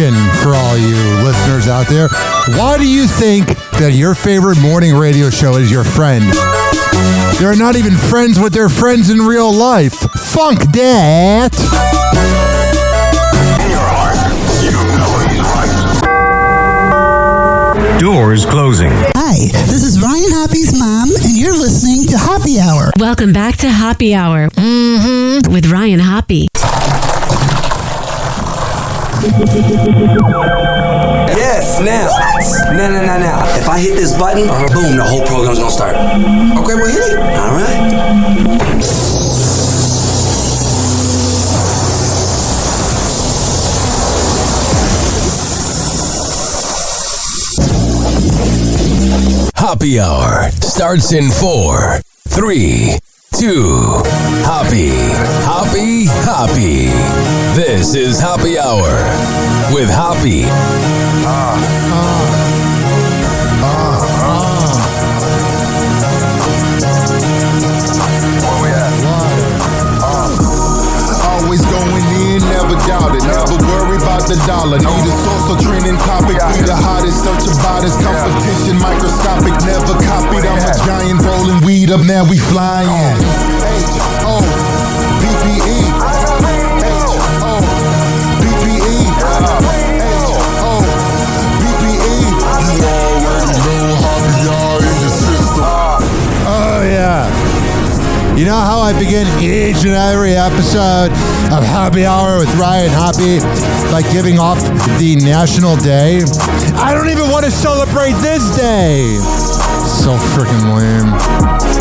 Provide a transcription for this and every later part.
question for all you listeners out there. Why do you think that your favorite morning radio show is your friend? They're not even friends with their friends in real life. Funk that. In your heart, you know it's right. Doors closing. Hi, this is Ryan Hoppe's mom, and you're listening to Hoppe Hour. Welcome back to Hoppe Hour with Ryan Hoppe. Yes, now. What? Now. If I hit this button, boom, the whole program's gonna start. Okay, well, hit it. All right. Hoppe Hour starts in 4, 3, 2. Hoppe. This is Hoppe Hour with Hoppe. Where we at? Always going in, never doubt it. Never worry about the dollar. Need a source or trending topic. We the hottest, search about us. Competition microscopic, never copied. I'm a giant rolling weed up, now we flying. H-O-B-P-E. H-O-B-P-E. H-O-B-P-E. You already know Hoppe Hour in the system. Oh, yeah. You know how I begin each and every episode of Hoppe Hour with Ryan Hoppe by giving off the National Day? I don't even want to celebrate this day. So freaking lame.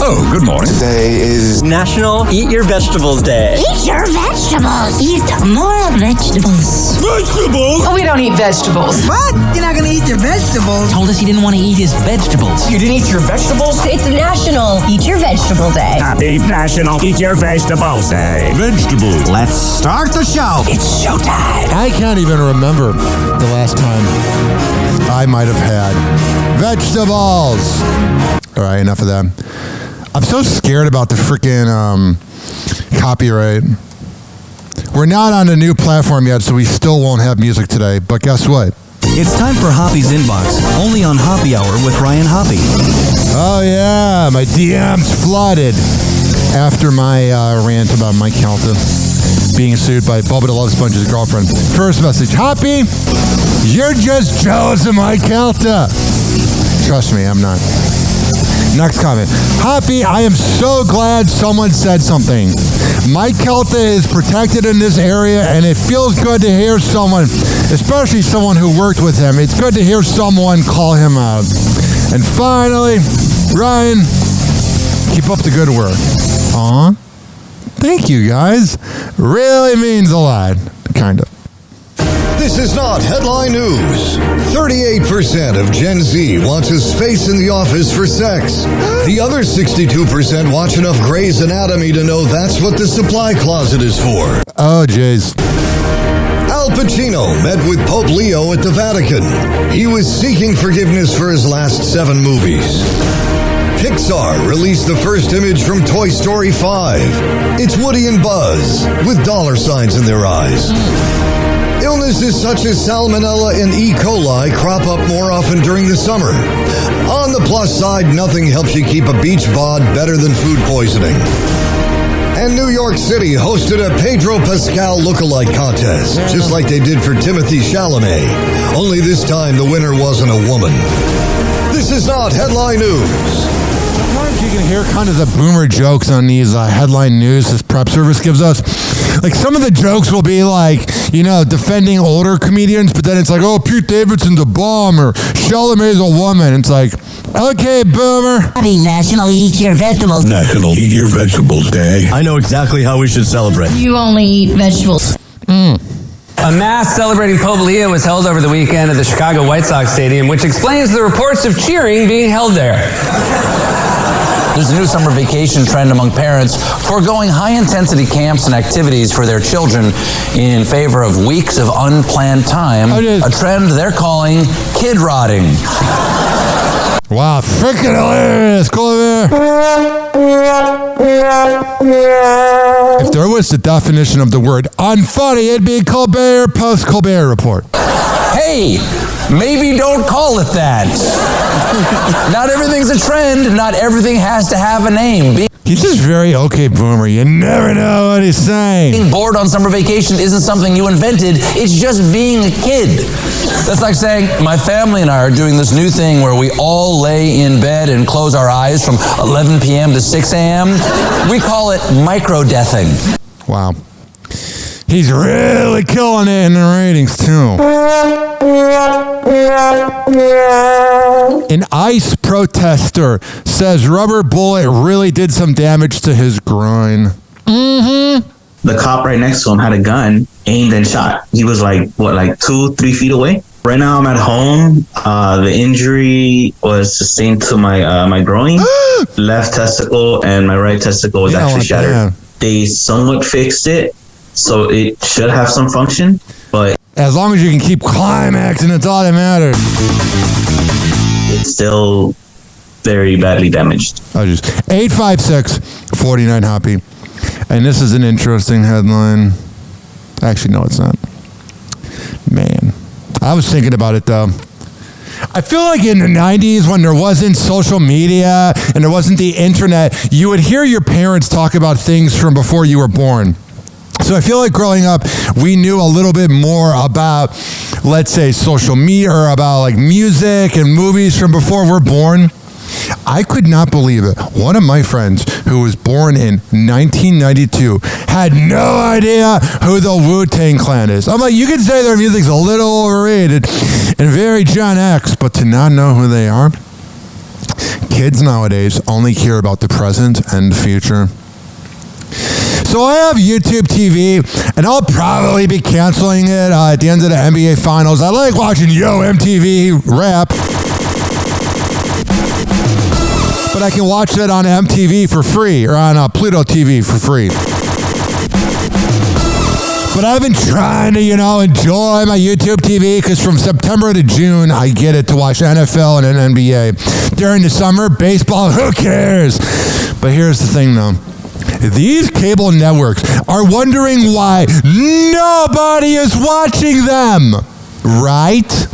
Oh, good morning. Today is National Eat Your Vegetables Day. Eat your vegetables. Eat more vegetables. Vegetables? We don't eat vegetables. What? You're not gonna eat your vegetables? Told us he didn't want to eat his vegetables. You didn't eat your vegetables? It's National Eat Your Vegetable Day. Happy National Eat Your Vegetables Day. Vegetables. Let's start the show. It's showtime. I can't even remember the last time I might have had vegetables. All right, enough of that. I'm so scared about the freaking copyright. We're not on a new platform yet, so we still won't have music today. But guess what? It's time for Hoppe's Inbox, only on Hoppe Hour with Ryan Hoppe. Oh, yeah, my DM's flooded after my rant about Mike Calta being sued by Bubba the Love Sponge's girlfriend. First message, Hoppe, you're just jealous of Mike Calta. Trust me, I'm not. Next comment. Hoppe, I am so glad someone said something. Mike Calta is protected in this area, and it feels good to hear someone, especially someone who worked with him. It's good to hear someone call him out. And finally, Ryan, keep up the good work. Aw. Thank you, guys. Really means a lot. Kind of. This is not headline news. 38% of Gen Z wants a space in the office for sex. The other 62% watch enough Grey's Anatomy to know that's what the supply closet is for. Oh, jeez. Al Pacino met with Pope Leo at the Vatican. He was seeking forgiveness for his last 7 movies. Pixar released the first image from Toy Story 5. It's Woody and Buzz with dollar signs in their eyes. Illnesses such as salmonella and E. coli crop up more often during the summer. On the plus side, nothing helps you keep a beach bod better than food poisoning. And New York City hosted a Pedro Pascal lookalike contest, just like they did for Timothée Chalamet. Only this time the winner wasn't a woman. This is not headline news. Sometimes you can hear kind of the boomer jokes on these headline news this prep service gives us. Like some of the jokes will be like, you know, defending older comedians, but then it's like, oh, Pete Davidson's a bum or Chalamet's a woman. It's like, okay, boomer. Happy National Eat Your Vegetables. National Eat Your Vegetables Day. I know exactly how we should celebrate. You only eat vegetables. A mass celebrating Pope Leo was held over the weekend at the Chicago White Sox Stadium, which explains the reports of cheering being held there. There's a new summer vacation trend among parents foregoing high-intensity camps and activities for their children in favor of weeks of unplanned time, a trend they're calling kid-rotting. Wow, freaking hilarious. Go over there. If there was the definition of the word unfunny, it'd be Colbert post-Colbert report. Hey, maybe don't call it that. Not everything's a trend. Not everything has to have a name. He's just very okay boomer. You never know what he's saying. Being bored on summer vacation isn't something you invented. It's just being a kid. That's like saying, my family and I are doing this new thing where we all lay in bed and close our eyes from 11 p.m. to 6 a.m. We call it micro-deathing. Wow. He's really killing it in the ratings, too. An ICE protester says rubber bullet really did some damage to his groin. The cop right next to him had a gun, aimed and shot. He was like 2-3 feet away. Right now I'm at home. The injury was sustained to my groin, left testicle, and my right testicle was actually shattered. Damn. They somewhat fixed it, so it should have some function, but as long as you can keep climaxing, it's all that matters. It's still very badly damaged. 856-49 Hoppe. And this is an interesting headline. Actually, no, it's not. Man. I was thinking about it, though. I feel like in the 90s, when there wasn't social media and there wasn't the internet, you would hear your parents talk about things from before you were born. So I feel like growing up, we knew a little bit more about, let's say, social media or about like music and movies from before we're born. I could not believe it. One of my friends who was born in 1992 had no idea who the Wu-Tang Clan is. I'm like, you could say their music's a little overrated and very Gen X, but to not know who they are? Kids nowadays only care about the present and the future. So I have YouTube TV, and I'll probably be canceling it at the end of the NBA Finals. I like watching Yo MTV Rap. But I can watch that on MTV for free, or on Pluto TV for free. But I've been trying to, enjoy my YouTube TV, because from September to June, I get it to watch NFL and NBA. During the summer, baseball, who cares? But here's the thing, though. These cable networks are wondering why nobody is watching them, right?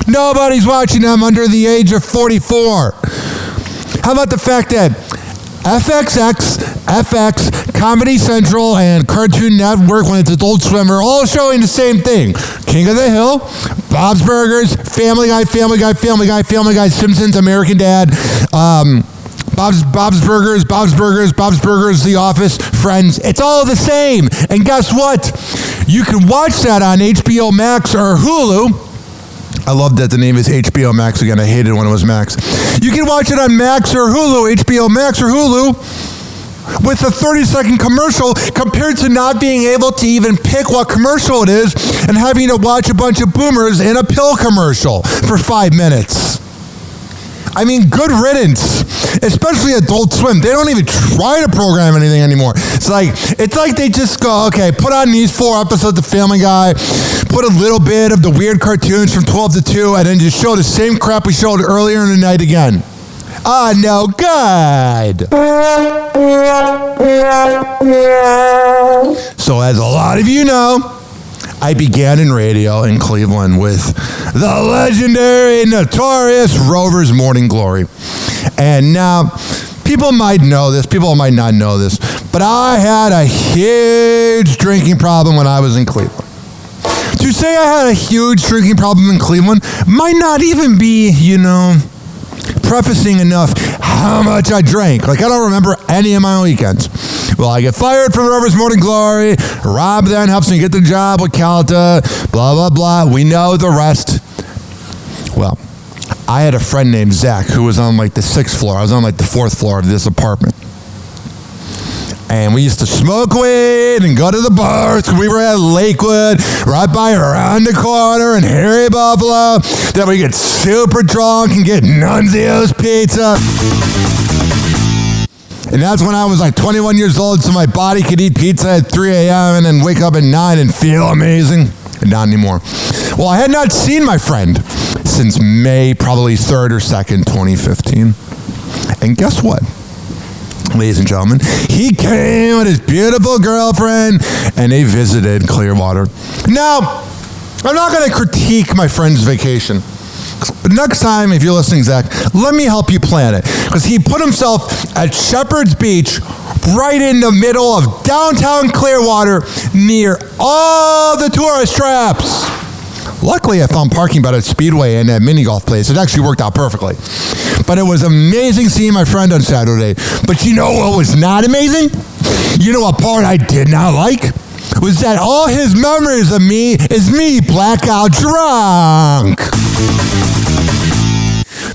Nobody's watching them under the age of 44. How about the fact that FX, Comedy Central, and Cartoon Network, when it's Adult Swim, are all showing the same thing. King of the Hill, Bob's Burgers, Family Guy, Simpsons, American Dad, Bob's Burgers, The Office, Friends. It's all the same. And guess what? You can watch that on HBO Max or Hulu. I love that the name is HBO Max again. I hated it when it was Max. You can watch it on Max or Hulu, HBO Max or Hulu, with a 30-second commercial compared to not being able to even pick what commercial it is and having to watch a bunch of boomers in a pill commercial for 5 minutes. I mean, good riddance, especially Adult Swim. They don't even try to program anything anymore. It's like they just go, okay, put on these 4 episodes of Family Guy, put a little bit of the weird cartoons from 12 to 2, and then just show the same crap we showed earlier in the night again. No good. So as a lot of you know, I began in radio in Cleveland with the legendary, notorious Rover's Morning Glory. And now, people might know this, people might not know this, but I had a huge drinking problem when I was in Cleveland. To say I had a huge drinking problem in Cleveland might not even be, prefacing enough how much I drank. Like, I don't remember any of my weekends. Well, I get fired from Rover's Morning Glory. Rob then helps me get the job with Calta. Blah, blah, blah. We know the rest. Well, I had a friend named Zach who was on the 6th floor. I was on the 4th floor of this apartment. And we used to smoke weed and go to the bars. We were at Lakewood, right by around the corner in Harry Buffalo. Then we get super drunk and get Nunzio's pizza. And that's when I was 21 years old, so my body could eat pizza at 3 a.m. and then wake up at 9 and feel amazing. And not anymore. Well, I had not seen my friend since May, probably 3rd or 2nd, 2015. And guess what? ladies and gentlemen, he came with his beautiful girlfriend, and they visited Clearwater. Now, I'm not going to critique my friend's vacation. But next time, if you're listening, Zach, let me help you plan it. Because he put himself at Shepherd's Beach, right in the middle of downtown Clearwater, near all the tourist traps. Luckily, I found parking by that Speedway and that mini golf place. It actually worked out perfectly. But it was amazing seeing my friend on Saturday. But you know what was not amazing? You know what part I did not like? Was that all his memories of me is me blackout drunk.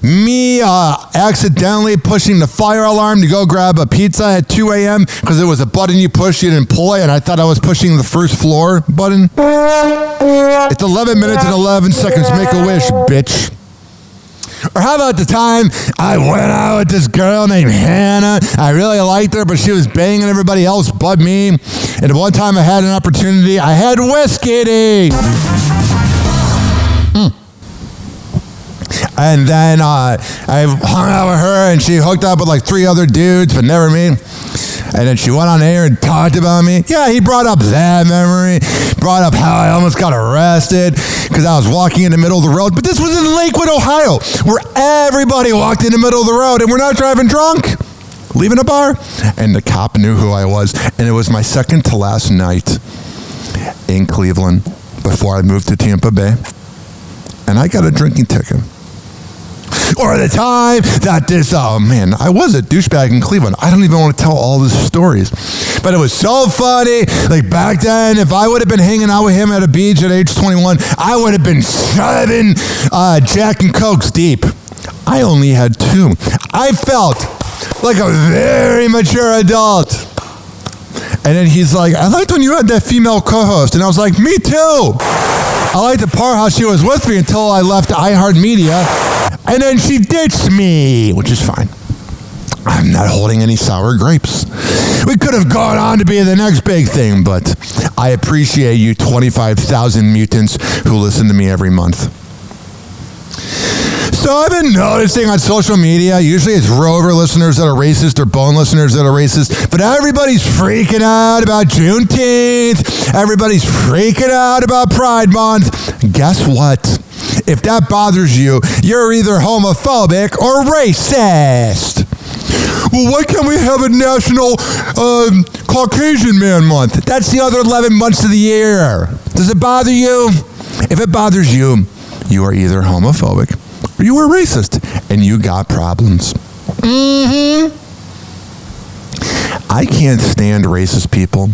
Me accidentally pushing the fire alarm to go grab a pizza at 2 a.m. because it was a button you push, you didn't pull it, and I thought I was pushing the first floor button. It's 11 minutes and 11 seconds. Make a wish, bitch. Or how about the time I went out with this girl named Hannah? I really liked her, but she was banging everybody else but me. And one time I had an opportunity, I had whiskey. And then I hung out with her, and she hooked up with like 3 other dudes, but never me. And then she went on air and talked about me. Yeah, he brought up that memory, brought up how I almost got arrested because I was walking in the middle of the road. But this was in Lakewood, Ohio, where everybody walked in the middle of the road, and we're not driving drunk, leaving a bar. And the cop knew who I was, and it was my second to last night in Cleveland before I moved to Tampa Bay. And I got a drinking ticket. Or the time that I was a douchebag in Cleveland. I don't even want to tell all the stories. But it was so funny. Like back then, if I would have been hanging out with him at a beach at age 21, I would have been 7 Jack and Cokes deep. I only had 2. I felt like a very mature adult. And then he's like, I liked when you had that female co-host. And I was like, me too. I liked the part how she was with me until I left iHeartMedia. And then she ditched me, which is fine. I'm not holding any sour grapes. We could have gone on to be the next big thing, but I appreciate you 25,000 mutants who listen to me every month. So I've been noticing on social media, usually it's Rover listeners that are racist or Bone listeners that are racist, but everybody's freaking out about Juneteenth. Everybody's freaking out about Pride Month. Guess what? If that bothers you, you're either homophobic or racist. Well, why can't we have a national Caucasian Man Month? That's the other 11 months of the year. Does it bother you? If it bothers you, you are either homophobic or you are racist, and you got problems. I can't stand racist people.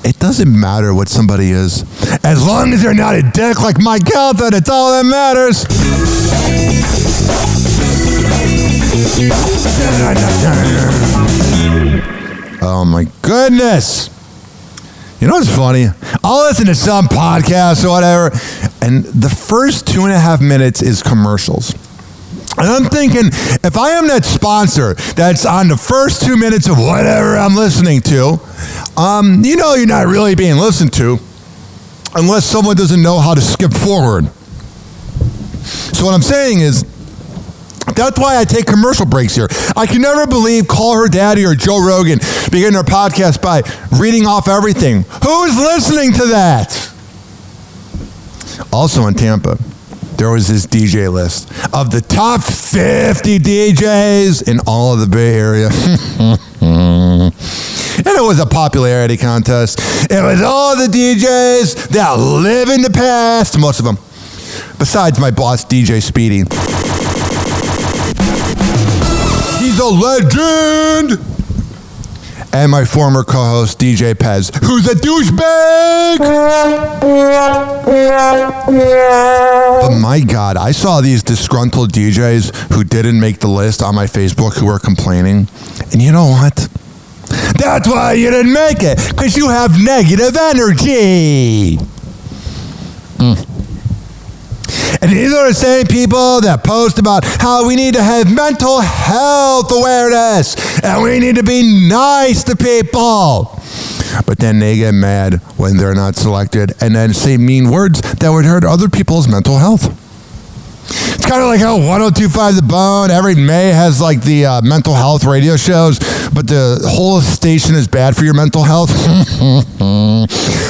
It doesn't matter what somebody is. As long as they're not a dick like Mike Calta, that's all that matters. Oh my goodness. You know what's funny? I'll listen to some podcasts or whatever, and the first 2.5 minutes is commercials. And I'm thinking, if I am that sponsor that's on the first 2 minutes of whatever I'm listening to, you know you're not really being listened to unless someone doesn't know how to skip forward. So what I'm saying is, that's why I take commercial breaks here. I can never believe Call Her Daddy or Joe Rogan begin their podcast by reading off everything. Who's listening to that? Also in Tampa, there was this DJ list of the top 50 DJs in all of the Bay Area. And it was a popularity contest. It was all the DJs that live in the past, most of them, besides my boss, DJ Speedy. He's a legend! And my former co-host, DJ Pez, who's a douchebag! But my God, I saw these disgruntled DJs who didn't make the list on my Facebook who were complaining. And you know what? That's why you didn't make it, because you have negative energy. And these are the same people that post about how we need to have mental health awareness and we need to be nice to people. But then they get mad when they're not selected and then say mean words that would hurt other people's mental health. It's kind of like how 102.5 The Bone every May has like the mental health radio shows, but the whole station is bad for your mental health.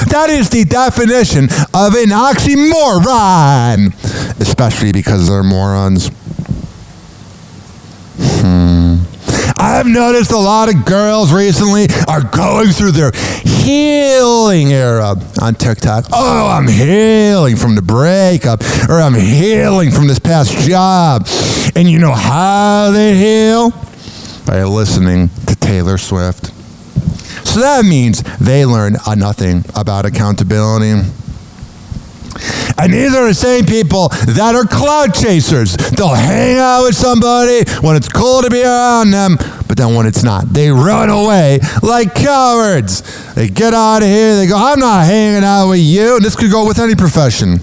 That is the definition of an oxymoron, especially because they're morons. I've noticed a lot of girls recently are going through their healing era on TikTok. Oh, I'm healing from the breakup, or I'm healing from this past job. And you know how they heal? By listening to Taylor Swift. So that means they learn nothing about accountability. And these are the same people that are cloud chasers. They'll hang out with somebody when it's cool to be around them, but then when it's not, they run away like cowards. They get out of here, they go, I'm not hanging out with you. And this could go with any profession.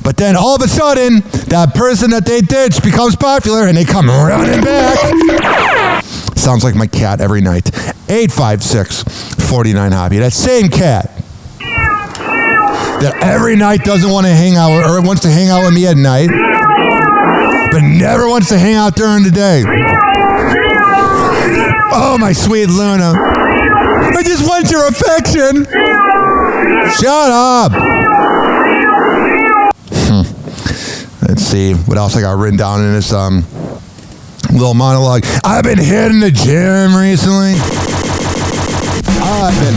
But then all of a sudden, that person that they ditched becomes popular and they come running back. Sounds like my cat every night. 856-49-HOPPY. That same cat that every night doesn't want to hang out or wants to hang out with me at night, but never wants to hang out during the day. Oh, my sweet Luna. I just want your affection. Shut up. Let's see what else I got written down in this little monologue. I've been hitting the gym recently. I've been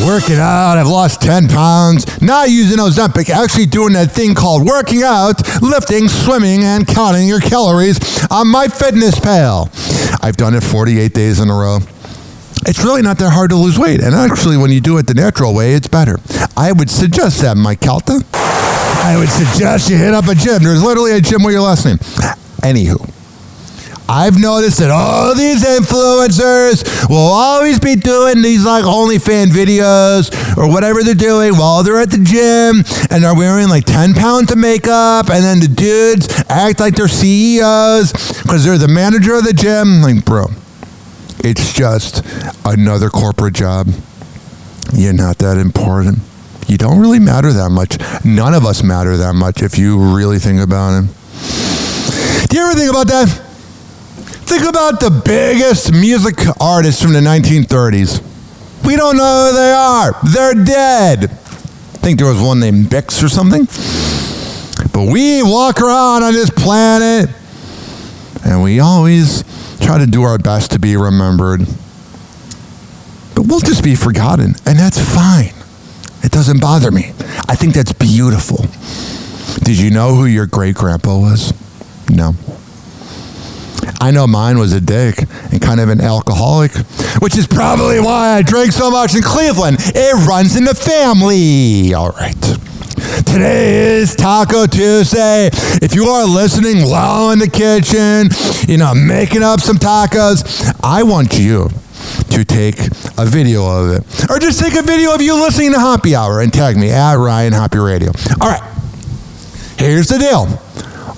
working out. I've lost 10 pounds. Not using Ozempic, actually doing that thing called working out, lifting, swimming, and counting your calories on MyFitnessPal. I've done it 48 days in a row. It's really not that hard to lose weight. And actually, when you do it the natural way, it's better. I would suggest that, Mike Calta. I would suggest you hit up a gym. There's literally a gym with your last name. Anywho. I've noticed that all these influencers will always be doing these like OnlyFans videos or whatever they're doing while they're at the gym, and they're wearing like 10 pounds of makeup, and then the dudes act like they're CEOs because they're the manager of the gym. Like, bro, it's just another corporate job. You're not that important. You don't really matter that much. None of us matter that much if you really think about it. Do you ever think about that? Think about the biggest music artists from the 1930s. We don't know who they are. They're dead. I think there was one named Beatz or something. But we walk around on this planet, and we always try to do our best to be remembered. But we'll just be forgotten, and that's fine. It doesn't bother me. I think that's beautiful. Did you know who your great-grandpa was? No. I know mine was a dick and kind of an alcoholic, which is probably why I drink so much in Cleveland. It runs in the family. All right. Today is Taco Tuesday. If you are listening while in the kitchen, making up some tacos, I want you to take a video of it. Or just take a video of you listening to Happy Hour and tag me at Ryan Happy Radio. All right. Here's the deal.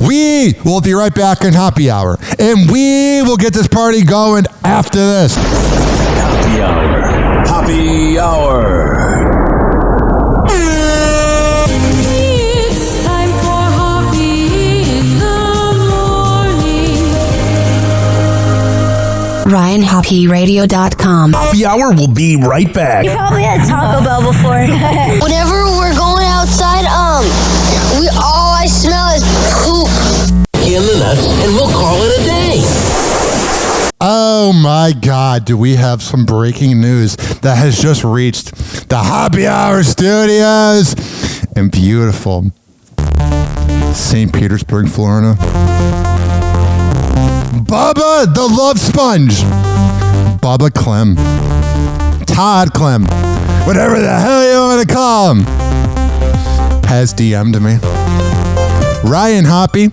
We will be right back in Happy Hour, and we will get this party going after this. Happy Hour. Happy Hour. It's time for Hoppy in the morning. RyanHappyRadio.com. Happy Hour will be right back. You probably had Taco Bell before. Whenever we're going outside, all I smell is poop. In the nuts, and we'll call it a day. Oh my God, do we have some breaking news that has just reached the Happy Hour studios in beautiful St. Petersburg, Florida. Bubba the Love Sponge, Bubba Clem, Todd Clem, whatever the hell you want to call him, has DM'd me. Ryan Hoppy,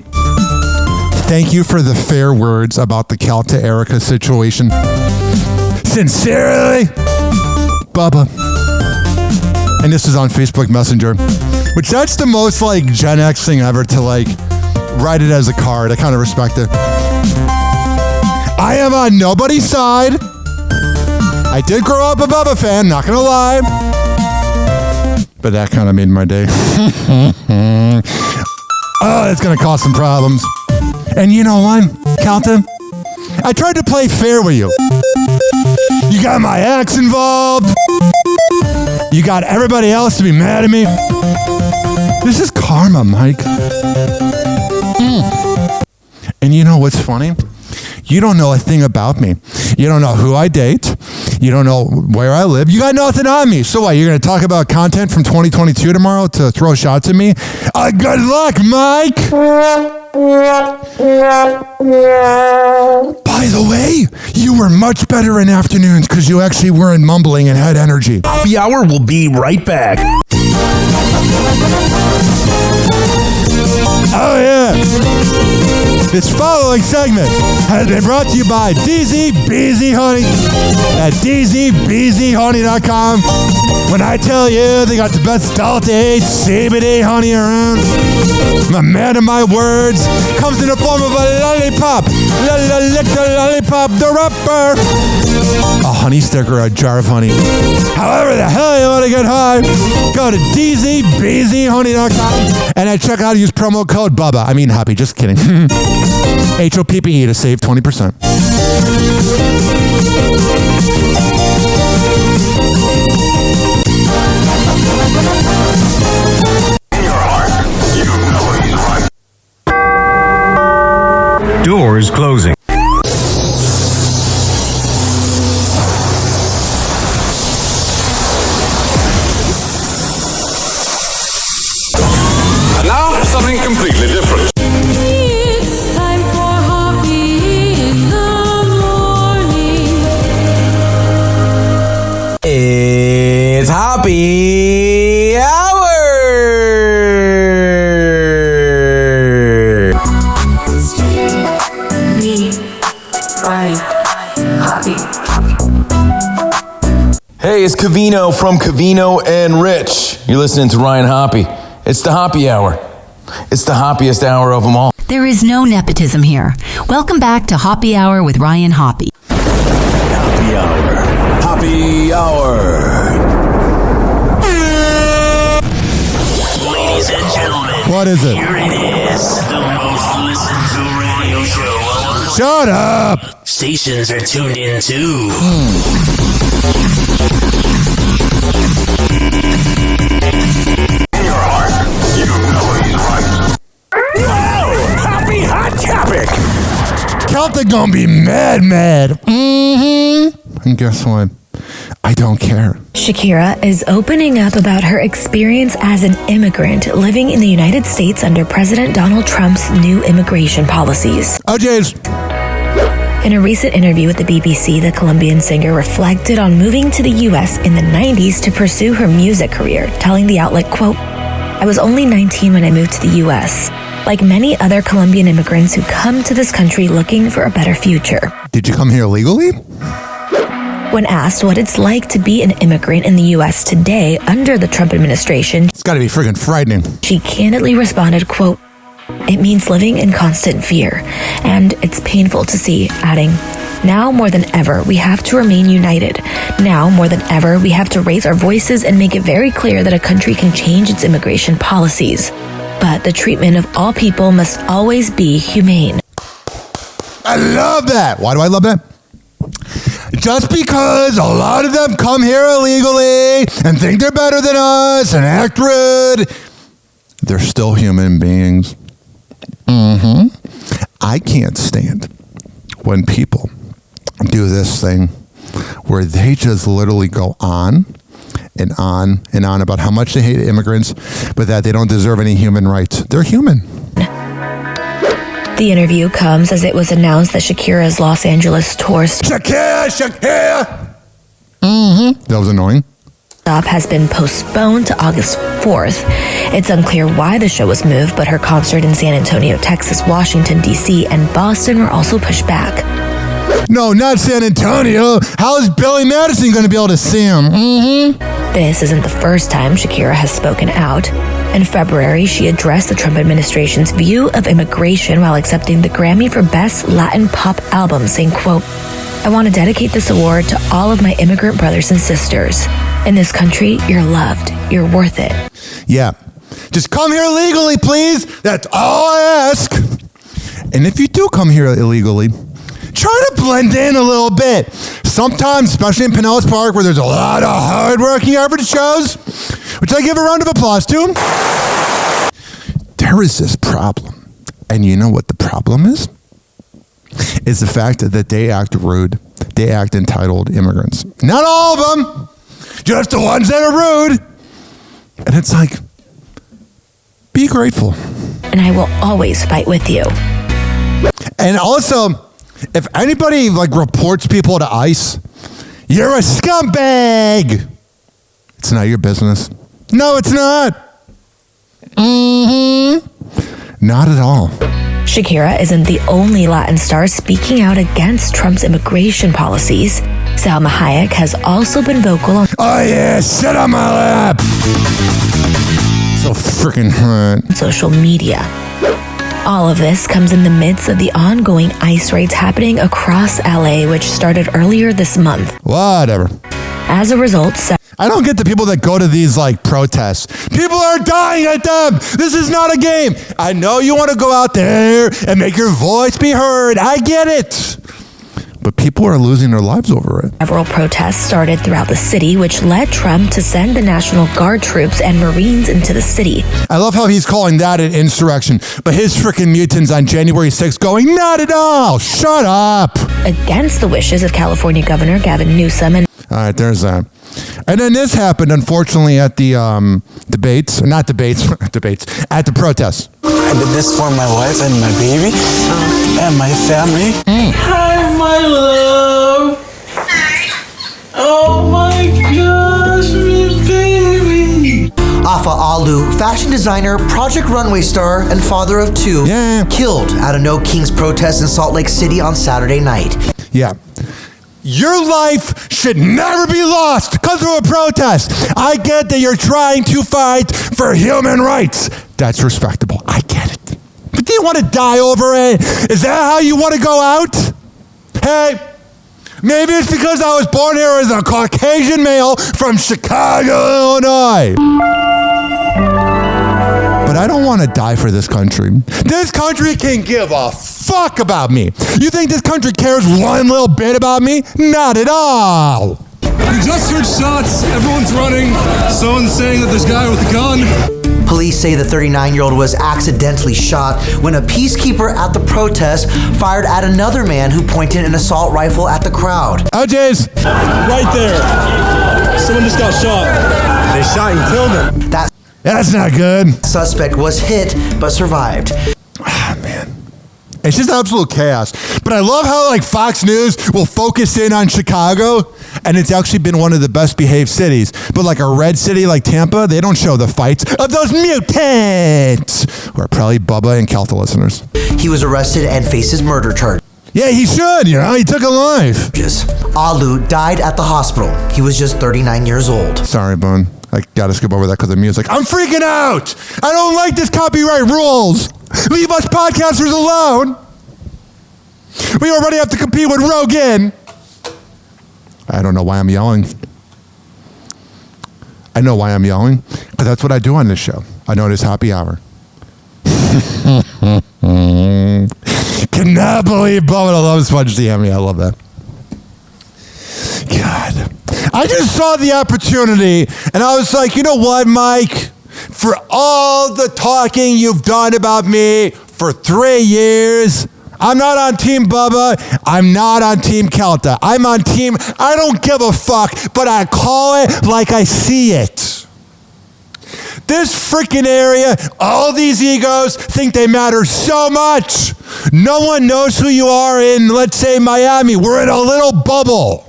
thank you for the fair words about the Calta Erica situation. Sincerely, Bubba. And this is on Facebook Messenger, which that's the most like Gen X thing ever to like write it as a card. I kind of respect it. I am on nobody's side. I did grow up a Bubba fan, not gonna lie. But that kind of made my day. Oh, it's going to cause some problems. And you know what, Calton? I tried to play fair with you. You got my ex involved. You got everybody else to be mad at me. This is karma, Mike. And you know what's funny? You don't know a thing about me. You don't know who I date. You don't know where I live. You got nothing on me. So what, you're going to talk about content from 2022 tomorrow to throw shots at me? Good luck, Mike! By the way, you were much better in afternoons because you actually weren't mumbling and had energy. Happy Hour will be right back. Oh, yeah. This following segment has been brought to you by DZBZ Honey at DZBZHoney.com. When I tell you they got the best adult-age CBD honey around, I'm a man of my words. Comes in the form of a lollipop. Lick the lollipop, the rapper. A honey stick or a jar of honey. However the hell you want to get high, go to DZBZHoney.com and at checkout use promo code BUBBA. I mean Happy, just kidding. HOPPE to save 20%. Doors closing. And now something completely different. It's time for Hoppe in the morning. It's Happy Hour! Hey, it's Cavino from Cavino and Rich. You're listening to Ryan Hoppe. It's the Happy Hour. It's the happiest hour of them all. There is no nepotism here. Welcome back to Happy Hour with Ryan Hoppe. Happy Hour. Happy Hour. Ladies and gentlemen, what is it? Here it is, the most listened to radio show. Shut up! Stations are tuned in too. Happy Hot Topic! Celtic gonna be mad. And guess what? I don't care. Shakira is opening up about her experience as an immigrant living in the United States under President Donald Trump's new immigration policies. Oh, jeez. In a recent interview with the BBC, the Colombian singer reflected on moving to the U.S. in the 90s to pursue her music career, telling the outlet, quote, "I was only 19 when I moved to the U.S. Like many other Colombian immigrants who come to this country looking for a better future." Did you come here legally? When asked what it's like to be an immigrant in the U.S. today under the Trump administration, it's got to be friggin' frightening. She candidly responded, quote, "It means living in constant fear, and it's painful to see," adding, "Now more than ever, we have to remain united. Now more than ever, we have to raise our voices and make it very clear that a country can change its immigration policies. But the treatment of all people must always be humane." I love that. Why do I love that? Just because a lot of them come here illegally and think they're better than us and act rude, they're still human beings. I can't stand when people do this thing where they just literally go on and on and on about how much they hate immigrants, but that they don't deserve any human rights. They're human. The interview comes as it was announced that Shakira's Los Angeles tour Shakira! That was annoying. stop has been postponed to August 4th. It's unclear why the show was moved, but her concert in San Antonio, Texas, Washington, D.C., and Boston were also pushed back. No, not San Antonio. How is Billy Madison going to be able to see him? This isn't the first time Shakira has spoken out. In February, she addressed the Trump administration's view of immigration while accepting the Grammy for Best Latin Pop Album, saying, quote, "I want to dedicate this award to all of my immigrant brothers and sisters. In this country, you're loved. You're worth it." Yeah. Just come here legally, please. That's all I ask. And if you do come here illegally, try to blend in a little bit. Sometimes, especially in Pinellas Park, where there's a lot of hard-working average shows, which I give a round of applause to, there is this problem. And you know what the problem is? Is the fact that they act rude. They act entitled immigrants. Not all of them, just the ones that are rude. And it's like, be grateful. And I will always fight with you. And also, if anybody reports people to ICE, you're a scumbag. It's not your business. No, it's not. Not at all. Shakira isn't the only Latin star speaking out against Trump's immigration policies. Salma Hayek has also been vocal on sit on my lap. So freaking hot. Social media. All of this comes in the midst of the ongoing ICE raids happening across LA, which started earlier this month. Whatever. As a result, I don't get the people that go to these protests. People are dying at them. This is not a game. I know you want to go out there and make your voice be heard. I get it. But people are losing their lives over it. Several protests started throughout the city, which led Trump to send the National Guard troops and Marines into the city. I love how he's calling that an insurrection, but his freaking mutants on January 6th going, not at all, shut up. Against the wishes of California Governor Gavin Newsom. All right, there's that. And then this happened, unfortunately, at the debates, at the protests. I did this for my wife and my baby and my family. Hi, my love. Oh my gosh, my baby. Afa Alu, fashion designer, Project Runway star, and father of two, killed at a No Kings protest in Salt Lake City on Saturday night. Yeah. Your life should never be lost because of a protest. I get that you're trying to fight for human rights. That's respectable. I get it. But do you want to die over it? Is that how you want to go out? Hey, maybe it's because I was born here as a Caucasian male from Chicago, Illinois. But I don't want to die for this country. This country can give a fuck about me. You think this country cares one little bit about me? Not at all. We just heard shots. Everyone's running. Someone's saying that there's a guy with a gun. Police say the 39-year-old was accidentally shot when a peacekeeper at the protest fired at another man who pointed an assault rifle at the crowd. Oh, jeez. Right there. Someone just got shot. They shot and killed him. That's not good. Suspect was hit but survived. Ah, man. It's just absolute chaos. But I love how Fox News will focus in on Chicago, and it's actually been one of the best behaved cities. But a red city like Tampa, they don't show the fights of those mutants, who are probably Bubba and Kelta listeners. He was arrested and faces murder charge. Yeah, he should. He took a life. Alu died at the hospital. He was just 39 years old. Sorry, Boone. I gotta skip over that because of music. I'm freaking out. I don't like this copyright rules. Leave us podcasters alone. We already have to compete with Rogan. I don't know why I'm yelling. I know why I'm yelling, because that's what I do on this show. I know it is happy hour. Cannot believe Bubba loves Sponge DM. I love that. God. I just saw the opportunity, and I was like, you know what, Mike? For all the talking you've done about me for 3 years, I'm not on Team Bubba. I'm not on Team Kelta. I'm on Team I don't give a fuck, but I call it like I see it. This freaking area, all these egos think they matter so much. No one knows who you are in, let's say, Miami. We're in a little bubble.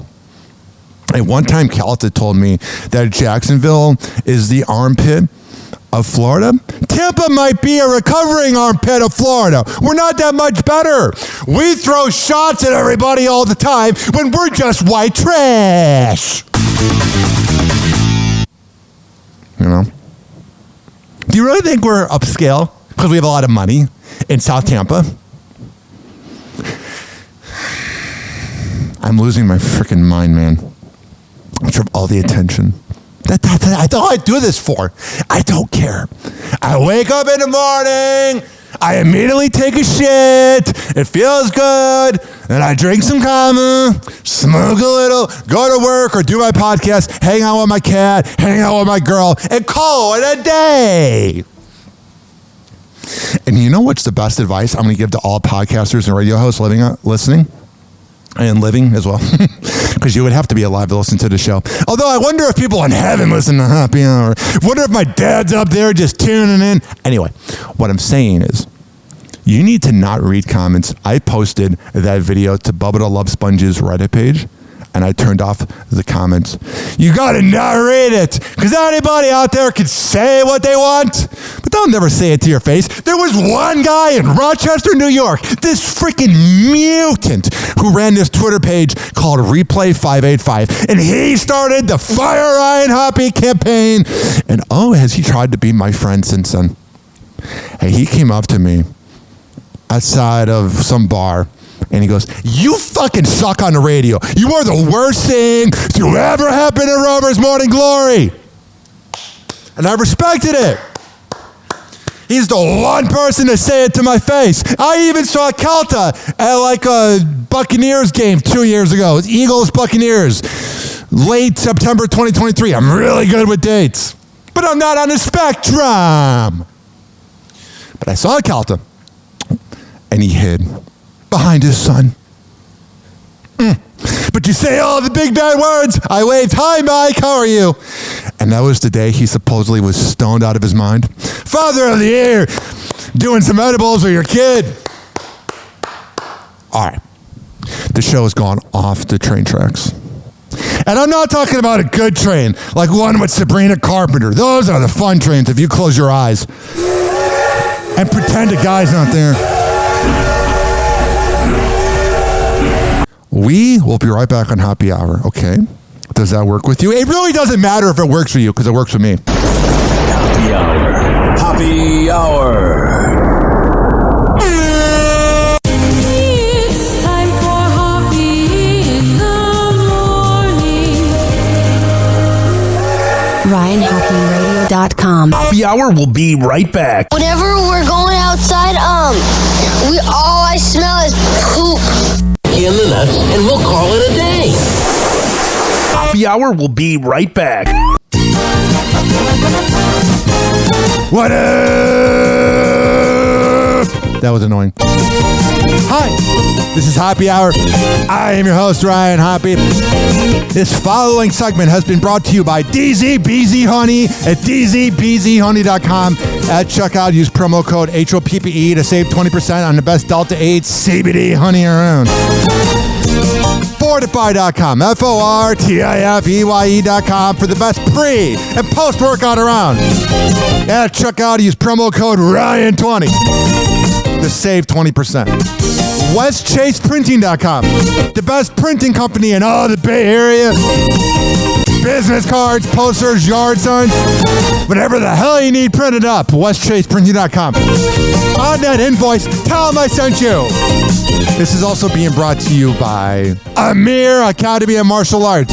And one time, Kelta told me that Jacksonville is the armpit of Florida. Tampa might be a recovering armpit of Florida. We're not that much better. We throw shots at everybody all the time when we're just white trash. Do you really think we're upscale because we have a lot of money in South Tampa? I'm losing my freaking mind, man. From all the attention. That's all I do this for. I don't care. I wake up in the morning, I immediately take a shit, it feels good, and I drink some kama, smoke a little, go to work or do my podcast, hang out with my cat, hang out with my girl, and call it a day. And you know what's the best advice I'm going to give to all podcasters and radio hosts listening? And living as well, because you would have to be alive to listen to the show. Although I wonder if people in heaven listen to Happy Hour. Wonder if my dad's up there just tuning in. Anyway, what I'm saying is, you need to not read comments. I posted that video to Bubba the Love Sponge's Reddit page, and I turned off the comments. You gotta not read it, because anybody out there can say what they want, but they'll never say it to your face. There was one guy in Rochester, New York, this freaking mutant, who ran this Twitter page called Replay585, and he started the Fire Ryan Hoppe campaign, and oh, has he tried to be my friend since then. Hey, he came up to me outside of some bar, and he goes, you fucking suck on the radio. You are the worst thing to ever happen in Rover's Morning Glory. And I respected it. He's the one person to say it to my face. I even saw Calta at like a Buccaneers game 2 years ago. It was Eagles Buccaneers, late September 2023. I'm really good with dates, but I'm not on the spectrum. But I saw Calta, and he hid behind his son. But you say all the big bad words. I waved, hi Mike, how are you? And that was the day he supposedly was stoned out of his mind. Father of the Year, doing some edibles with your kid. All right, the show has gone off the train tracks. And I'm not talking about a good train, like one with Sabrina Carpenter. Those are the fun trains if you close your eyes and pretend a guy's not there. We will be right back on Happy Hour, okay? Does that work with you? It really doesn't matter if it works for you, because it works for me. Happy Hour. Happy Hour. It's time for Hoppe in the morning. RyanHoppeRadio.com. Happy Hour will be right back. Whenever we're going outside, all I smell is poop. In the nuts, and we'll call it a day. Happy Hour will be right back. What up? That was annoying. Hi, this is Happy Hour. I am your host, Ryan Hoppe. This following segment has been brought to you by DZBZ Honey at DZBZHoney.com. At checkout, use promo code HOPPE to save 20% on the best Delta 8 CBD honey around. Fortify.com, FORTIFEYE.com for the best pre- and post-workout around. At checkout, use promo code RYAN20 to save 20%. WestChasePrinting.com, the best printing company in all the Bay Area. Business cards, posters, yard signs, whatever the hell you need printed up. WestChasePrinting.com. On that invoice, tell them I sent you. This is also being brought to you by Amir Academy of Martial Arts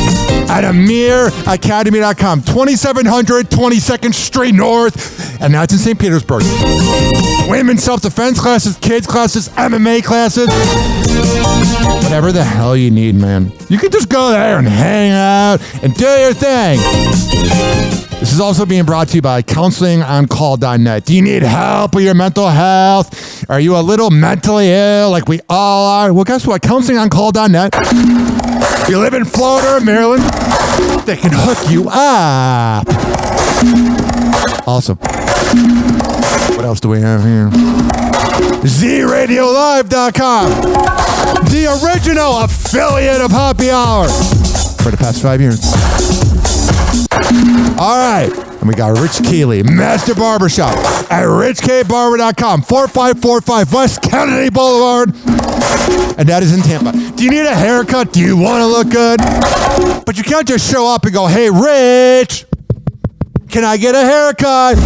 at AmirAcademy.com. 2700 22nd Street North, and that's in St. Petersburg. Women's self-defense classes, kids classes, MMA classes, whatever the hell you need, man. You can just go there and hang out and do your thing. This is also being brought to you by counselingoncall.net. Do you need help with your mental health? Are you a little mentally ill like we all are? Well, guess what? Counselingoncall.net. If you live in Florida or Maryland, they can hook you up. Awesome. What else do we have here? ZRadioLive.com. The original affiliate of Happy Hour for the past 5 years. All right. And we got Rich Keeley, Master Barbershop at richkbarber.com, 4545 West Kennedy Boulevard. And that is in Tampa. Do you need a haircut? Do you want to look good? But you can't just show up and go, hey, Rich, can I get a haircut?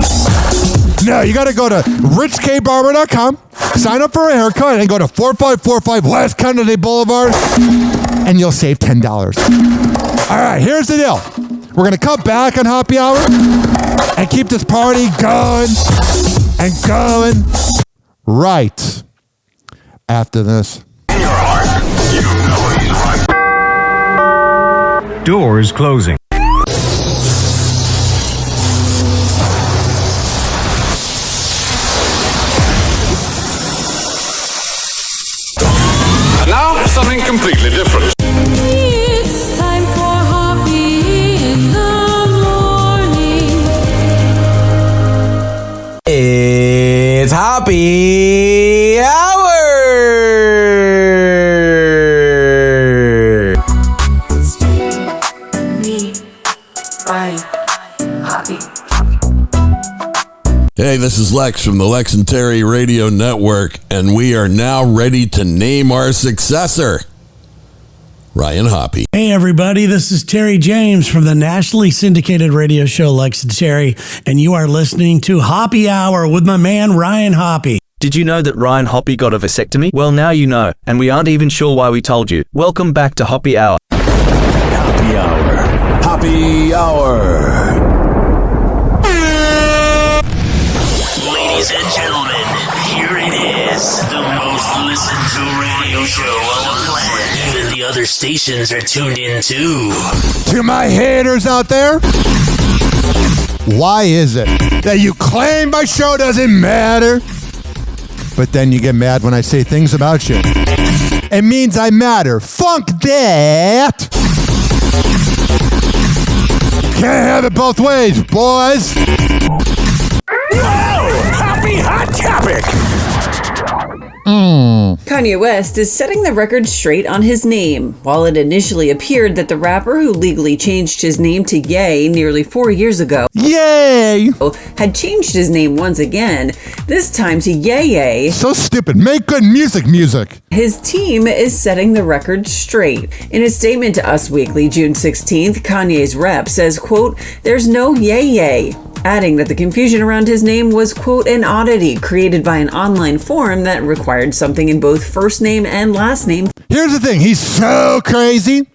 No, you got to go to richkbarber.com, sign up for a haircut, and go to 4545 West Kennedy Boulevard, and you'll save $10. All right, here's the deal. We're going to come back on Happy Hour and keep this party going and going right after this. Doors closing. And now, something completely different. It's time for Hoppe in the morning. It's Hoppe Hour! Hey, this is Lex from the Lex and Terry Radio Network, and we are now ready to name our successor, Ryan Hoppe. Hey, everybody, this is Terry James from the nationally syndicated radio show Lex and Terry, and you are listening to Hoppe Hour with my man, Ryan Hoppe. Did you know that Ryan Hoppe got a vasectomy? Well, now you know, and we aren't even sure why we told you. Welcome back to Hoppe Hour. Hoppe Hour. Hoppe Hour. Ladies and gentlemen, here it is, the most listened to radio show on the planet. Even the other stations are tuned in too. To my haters out there, why is it that you claim my show doesn't matter, but then you get mad when I say things about you? It means I matter. Funk that! Can't have it both ways, boys. Happy hot topic. Kanye West is setting the record straight on his name. While it initially appeared that the rapper who legally changed his name to Ye nearly 4 years ago, Yay, had changed his name once again, this time to Ye. So stupid. Make good music. His team is setting the record straight. In a statement to Us Weekly, June 16th, Kanye's rep says, quote, "There's no Ye," adding that the confusion around his name was, quote, "an oddity created by an online forum that required something in both first name and last name." Here's the thing. He's so crazy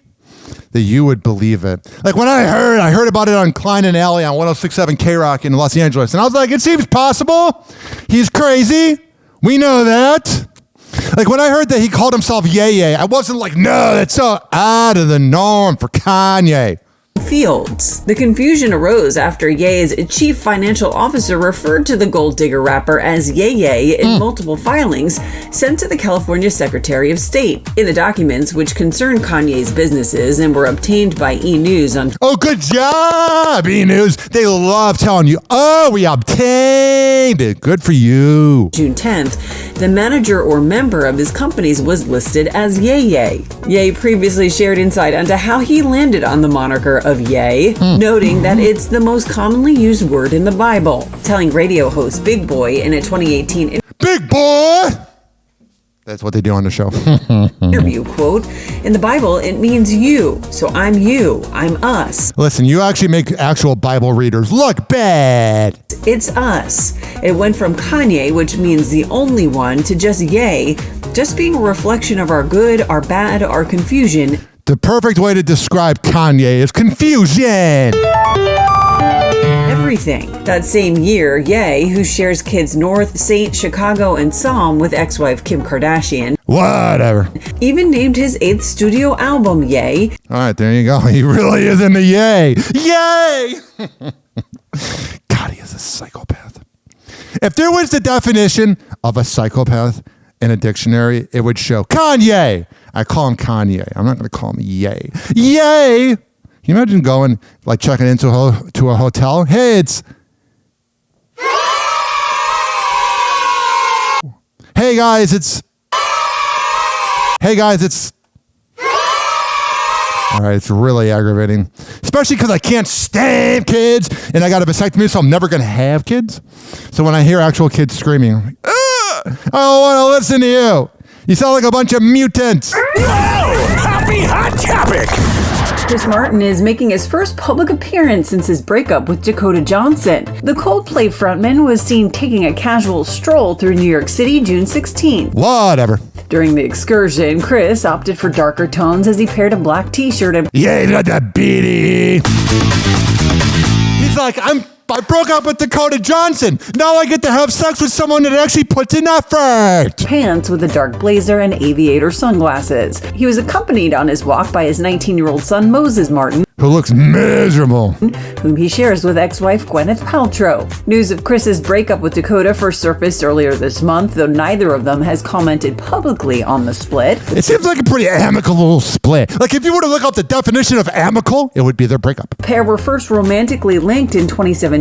that you would believe it. Like when I heard about it on Klein and Alley on 106.7 K-Rock in Los Angeles. And I was like, it seems possible. He's crazy. We know that. Like when I heard that he called himself Ye, I wasn't like, no, that's so out of the norm for Kanye. Fields. The confusion arose after Ye's chief financial officer referred to the gold digger rapper as Ye in multiple filings sent to the California Secretary of State. In the documents, which concern Kanye's businesses and were obtained by E! News on... Oh, good job, E! News. They love telling you, oh, we obtained it. Good for you. June 10th, the manager or member of his companies was listed as Ye. Ye previously shared insight into how he landed on the moniker of Ye, noting that it's the most commonly used word in the Bible, telling radio host Big Boy in a 2018 Big Boy! That's what they do on the show. interview, quote, "In the Bible, it means you. So I'm you. I'm us. Listen, you actually make actual Bible readers look bad. It's us." It went from Kanye, which means the only one, to just Ye, just being a reflection of our good, our bad, our confusion. The perfect way to describe Kanye is confusion. Everything. That same year, Ye, who shares kids North, Saint, Chicago, and Psalm with ex-wife Kim Kardashian, whatever, even named his 8th studio album Ye. All right, there you go. He really is in the Ye. Yay! God, he is a psychopath. If there was the definition of a psychopath in a dictionary, it would show Kanye. I call him Kanye. I'm not going to call him Ye. Yay! Can you imagine going, like checking into a hotel? Hey, Hey guys, it's. All right, it's really aggravating. Especially because I can't stand kids and I got a vasectomy, so I'm never going to have kids. So when I hear actual kids screaming, I'm like, I don't want to listen to you. You sound like a bunch of mutants. Happy hot topic. Chris Martin is making his first public appearance since his breakup with Dakota Johnson. The Coldplay frontman was seen taking a casual stroll through New York City June 16th. Whatever. During the excursion, Chris opted for darker tones as he paired a black t-shirt and yeah, not that beady. He's like, I'm I broke up with Dakota Janssen. Now I get to have sex with someone that actually puts in effort. Pants with a dark blazer and aviator sunglasses. He was accompanied on his walk by his 19-year-old son, Moses Martin, who looks miserable, whom he shares with ex-wife Gwyneth Paltrow. News of Chris's breakup with Dakota first surfaced earlier this month, though neither of them has commented publicly on the split. It seems like a pretty amicable split. Like if you were to look up the definition of amicable, it would be their breakup. The pair were first romantically linked in 2017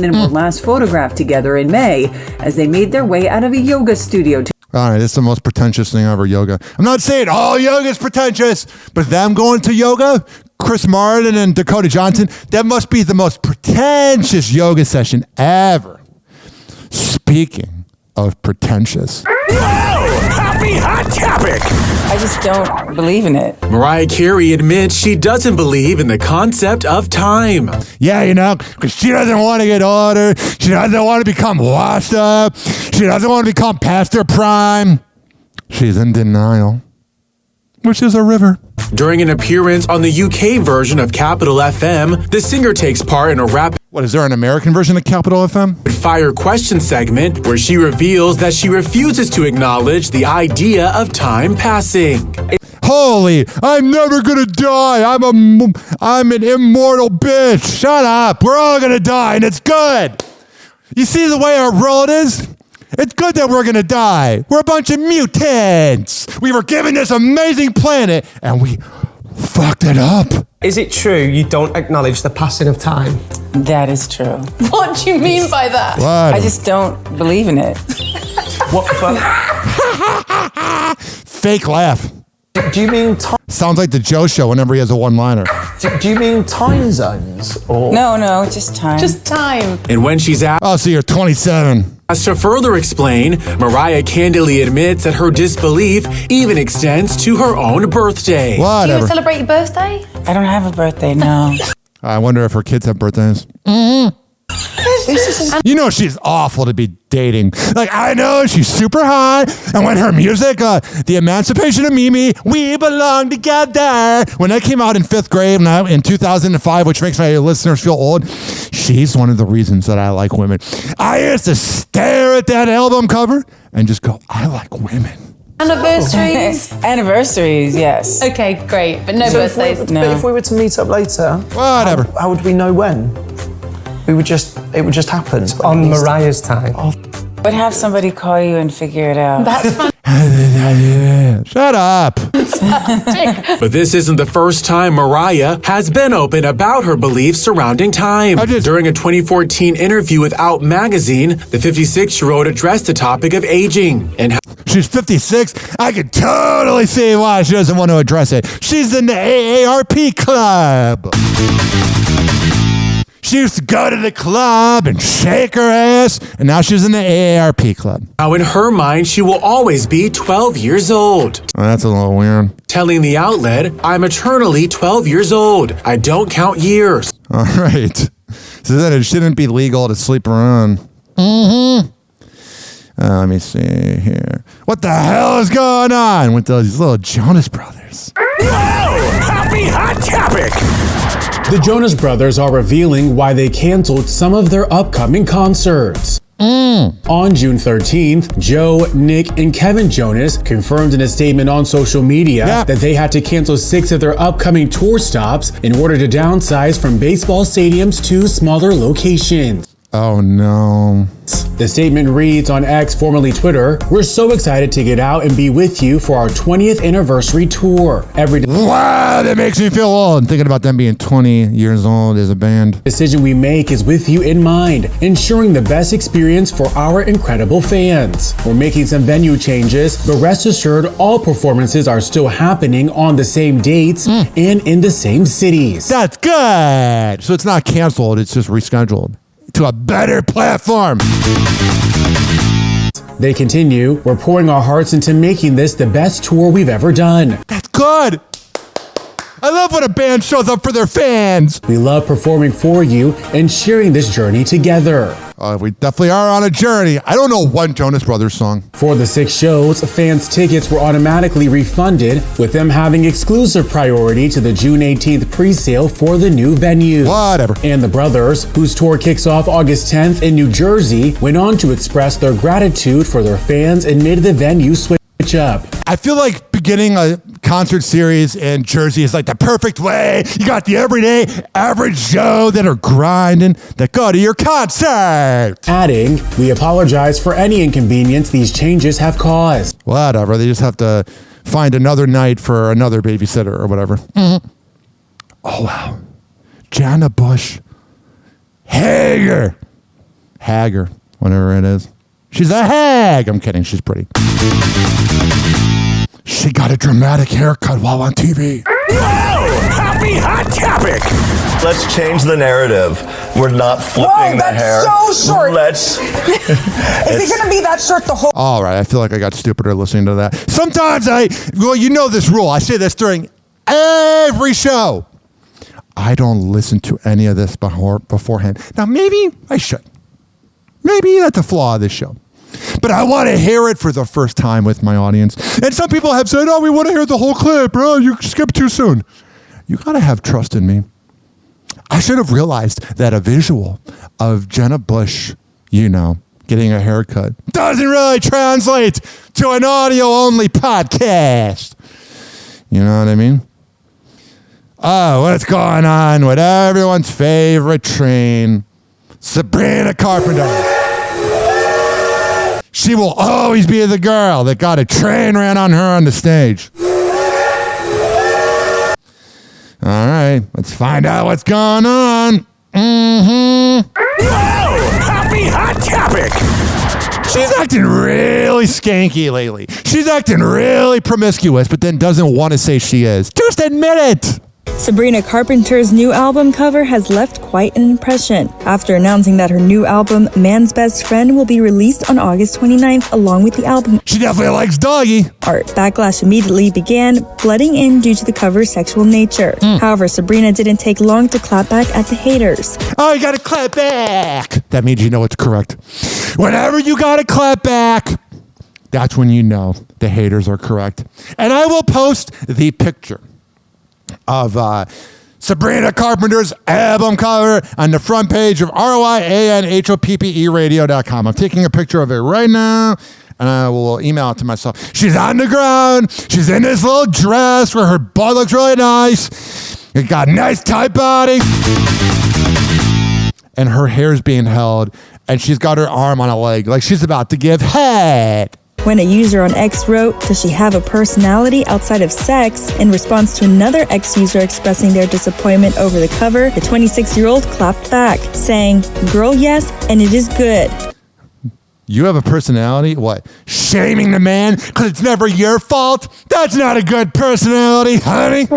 and were last photographed together in May as they made their way out of a yoga studio. All right, this is the most pretentious thing ever, yoga. I'm not saying all yoga is pretentious, but them going to yoga, Chris Martin and Dakota Janssen, that must be the most pretentious yoga session ever. Speaking of pretentious. Happy hot topic! I just don't believe in it. Mariah Carey admits she doesn't believe in the concept of time. Yeah, you know, because she doesn't want to get older. She doesn't want to become washed up. She doesn't want to become past her prime. She's in denial, which is a river. During an appearance on the UK version of Capital FM, the singer takes part in a rapid What, is there an American version of Capital FM? Fire question segment where she reveals that she refuses to acknowledge the idea of time passing. Holy, I'm never gonna die. I'm an immortal bitch. Shut up. We're all gonna die, and it's good. You see the way our world is? It's good that we're gonna die. We're a bunch of mutants. We were given this amazing planet, and we fucked it up. Is it true you don't acknowledge the passing of time? That is true. What do you mean by that? What? I just don't believe in it. What the fuck? Fake laugh. Do you mean time? Sounds like the Joe Show whenever he has a one-liner. Do you mean time zones? Or No, just time. Just time. And when she's asked Oh, so you're 27. to further explain, Mariah candidly admits that her disbelief even extends to her own birthday. Do Whatever. you celebrate your birthday? I don't have a birthday, no. I wonder if her kids have birthdays. You know she's awful to be dating. Like, I know she's super hot, and when her music, The Emancipation of Mimi, We Belong Together, when that came out in 5th grade in 2005, which makes my listeners feel old, she's one of the reasons that I like women. I used to stare at that album cover and just go, I like women. Anniversaries? Anniversaries, yes. Okay, great. But no birthdays? But if we were to meet up later, Whatever. How would we know when? It would just happen. On Mariah's time. But have somebody call you and figure it out. That's fun. Shut up. But this isn't the first time Mariah has been open about her beliefs surrounding time. During a 2014 interview with Out magazine, the 56-year-old addressed the topic of aging and how She's 56. I can totally see why she doesn't want to address it. She's in the AARP club. She used to go to the club and shake her ass, and now she's in the AARP club. how in her mind she will always be 12 years old. Oh, that's a little weird. Telling the outlet, I'm eternally 12 years old. I don't count years. All right. So then it shouldn't be legal to sleep around. Let me see here. What the hell is going on with those little Jonas Brothers? Happy hot topic! The Jonas Brothers are revealing why they canceled some of their upcoming concerts. On June 13th, Joe, Nick, and Kevin Jonas confirmed in a statement on social media that they had to cancel 6 of their upcoming tour stops in order to downsize from baseball stadiums to smaller locations. Oh no. The statement reads on X, formerly Twitter, "We're so excited to get out and be with you for our 20th anniversary tour. Wow, that makes me feel old. Thinking about them being 20 years old as a band. Decision we make is with you in mind, ensuring the best experience for our incredible fans. We're making some venue changes, but rest assured all performances are still happening on the same dates and in the same cities." That's good. So it's not canceled, it's just rescheduled to a better platform. They continue, "We're pouring our hearts into making this the best tour we've ever done. That's good. I love when a band shows up for their fans. We love performing for you and sharing this journey together. We definitely are on a journey. I don't know one Jonas Brothers song. For the 6 shows, fans' tickets were automatically refunded, with them having exclusive priority to the June 18th pre-sale for the new venue. Whatever. And the brothers, whose tour kicks off August 10th in New Jersey, went on to express their gratitude for their fans and made the venue switch up. I feel like beginning a concert series in Jersey is like the perfect way. You got the everyday average Joe that are grinding that go to your concert. Adding, we apologize for any inconvenience these changes have caused. Whatever, they just have to find another night for another babysitter or whatever. Mm-hmm. Oh, wow. Jana Bush. Hager, whatever it is. She's a hag. I'm kidding. She's pretty. She got a dramatic haircut while on TV. Happy hot topic. Let's change the narrative. We're not flipping the hair. So short. Let's. Is it going to be that short the whole? All right. I feel like I got stupider listening to that. Sometimes you know this rule. I say this during every show. I don't listen to any of this beforehand. Now, maybe I should. Maybe that's a flaw of this show. But I want to hear it for the first time with my audience. And some people have said, we want to hear the whole clip, bro. You skipped too soon. You got to have trust in me. I should have realized that a visual of Jenna Bush, getting a haircut doesn't really translate to an audio-only podcast. You know what I mean? Oh, what's going on with everyone's favorite train, Sabrina Carpenter? She will always be the girl that got a train ran on her on the stage. All right, let's find out what's going on. Happy hot topic. She's acting really skanky lately. She's acting really promiscuous, but then doesn't want to say she is. Just admit it. Sabrina Carpenter's new album cover has left quite an impression. After announcing that her new album, Man's Best Friend, will be released on August 29th along with the album, she definitely likes doggy art. Backlash immediately began flooding in due to the cover's sexual nature. However, Sabrina didn't take long to clap back at the haters. Oh, you gotta clap back. That means you know it's correct. Whenever you gotta clap back, that's when you know the haters are correct. And I will post the picture of Sabrina Carpenter's album cover on the front page of RYANHOPPEradio.com. I'm taking a picture of it right now, and I will email it to myself. She's on the ground. She's in this little dress where her butt looks really nice. It got a nice tight body. And her hair's being held, and she's got her arm on a leg like she's about to give head. When a user on X wrote, "Does she have a personality outside of sex?" in response to another X user expressing their disappointment over the cover, the 26-year-old clapped back, saying, "Girl, yes, and it is good." You have a personality? What? Shaming the man because it's never your fault? That's not a good personality, honey.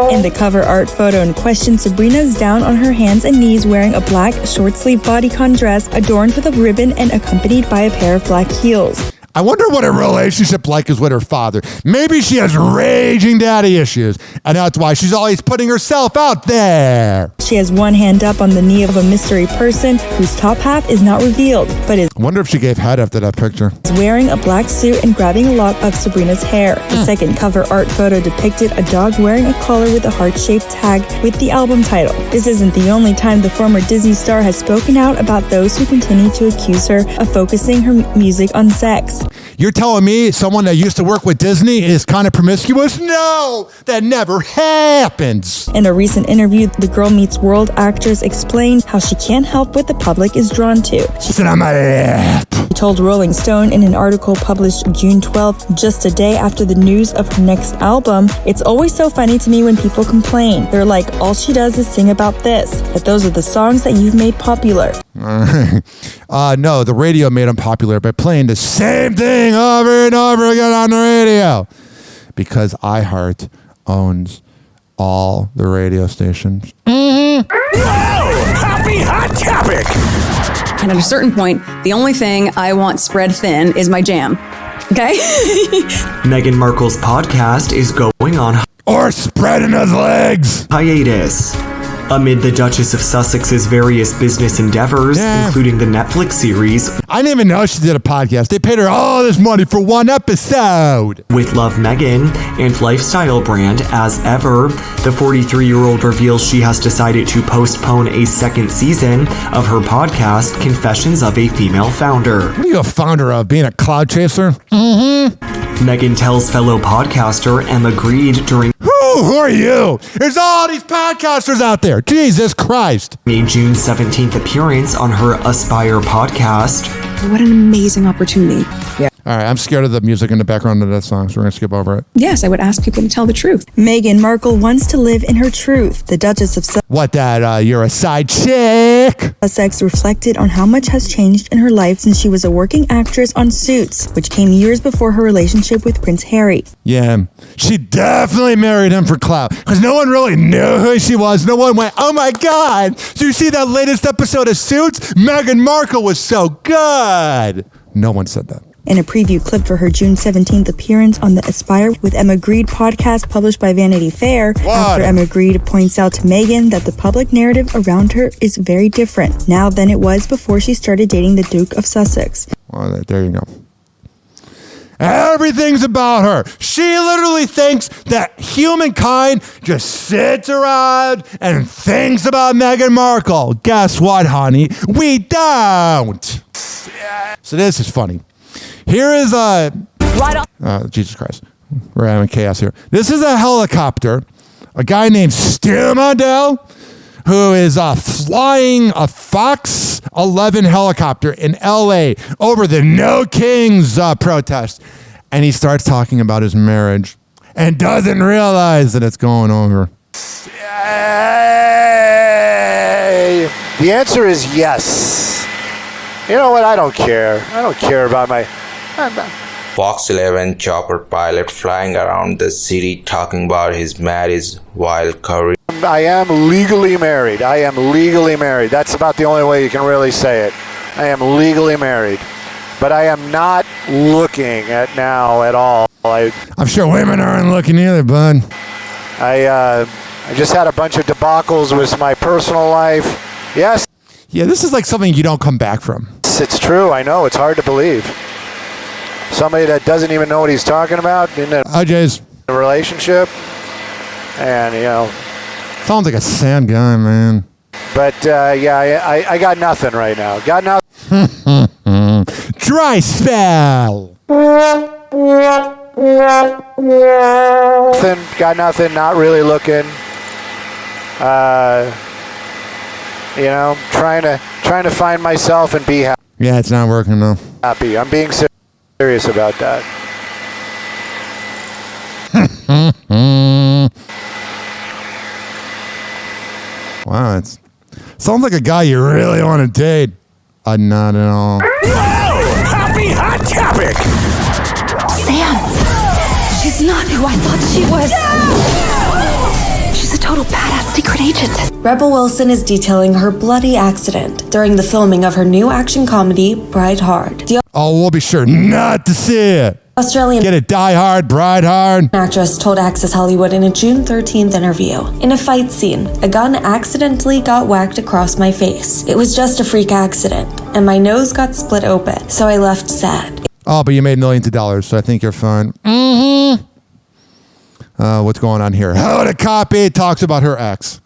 In the cover art photo in question, Sabrina's down on her hands and knees wearing a black short-sleeve bodycon dress adorned with a ribbon and accompanied by a pair of black heels. I wonder what her relationship like is with her father. Maybe she has raging daddy issues, and that's why she's always putting herself out there. She has one hand up on the knee of a mystery person whose top half is not revealed, but is I wonder if she gave head after that picture. wearing a black suit and grabbing a lock of Sabrina's hair. The second cover art photo depicted a dog wearing a collar with a heart-shaped tag with the album title. This isn't the only time the former Disney star has spoken out about those who continue to accuse her of focusing her music on sex. You're telling me someone that used to work with Disney is kind of promiscuous? No, that never happens. In a recent interview, the Girl Meets World actress explained how she can't help what the public is drawn to. She said, "I'm a lap." She told Rolling Stone in an article published June 12th, just a day after the news of her next album, "It's always so funny to me when people complain. They're like, all she does is sing about this, that those are the songs that you've made popular." No, the radio made them popular by playing the same thing over and over again on the radio. Because iHeart owns all the radio stations. Happy hot topic. And at a certain point, the only thing I want spread thin is my jam. Okay. Meghan Markle's podcast is going on or spreading his legs hiatus amid the Duchess of Sussex's various business endeavors, including the Netflix series. I didn't even know she did a podcast. They paid her all this money for one episode. With Love Meghan and lifestyle brand As Ever, the 43-year-old reveals she has decided to postpone a second season of her podcast, Confessions of a Female Founder. What are you a founder of? Being a cloud chaser? Meghan tells fellow podcaster Emma Grede during Who are you? There's all these podcasters out there. Jesus Christ. A June 17th appearance on her Aspire podcast. What an amazing opportunity. Yeah. All right, I'm scared of the music in the background of that song, so we're going to skip over it. Yes, I would ask people to tell the truth. Meghan Markle wants to live in her truth. The Duchess of What, that you're a side chick? Sussex reflected on how much has changed in her life since she was a working actress on Suits, which came years before her relationship with Prince Harry. Yeah, she definitely married him for clout, because no one really knew who she was. No one went, oh my God, did you see that latest episode of Suits? Meghan Markle was so good. No one said that. In a preview clip for her June 17th appearance on the Aspire with Emma Grede podcast published by Vanity Fair, after Emma Grede points out to Meghan that the public narrative around her is very different now than it was before she started dating the Duke of Sussex. Well, there you go. Everything's about her. She literally thinks that humankind just sits around and thinks about Meghan Markle. Guess what, honey? We don't. So this is funny. Here is Jesus Christ. We're having chaos here. This is a helicopter. A guy named Stu Mondale, who is flying a Fox 11 helicopter in LA over the No Kings protest. And he starts talking about his marriage and doesn't realize that it's going over. The answer is yes. You know what? I don't care. I don't care about my... Fox 11 chopper pilot flying around the city talking about his marriage while covering. I am legally married. I am legally married. That's about the only way you can really say it. I am legally married. But I am not looking at now at all. I'm sure women aren't looking either, bud. I just had a bunch of debacles with my personal life. Yes. Yeah, this is like something you don't come back from. It's true. I know. It's hard to believe. Somebody that doesn't even know what he's talking about in a relationship. And, you know. Sounds like a sad guy, man. But, I got nothing right now. Got nothing. Dry spell. Got nothing. Not really looking. You know, trying to find myself and be happy. Yeah, it's not working though. Happy. I'm being serious about that. Wow, it sounds like a guy you really want to date. Not at all. Whoa! Happy Hot Topic! Sam! She's not who I thought she was. She's a total badass secret agent. Rebel Wilson is detailing her bloody accident during the filming of her new action comedy, Bride Hard. We'll be sure not to see it. Australian Get it, Die Hard, Bride Hard. Actress told Access Hollywood in a June 13th interview, in a fight scene, a gun accidentally got whacked across my face. It was just a freak accident, and my nose got split open, so I left sad. Oh, but you made millions of dollars, so I think you're fine. What's going on here? Hoda Kotb talks about her ex.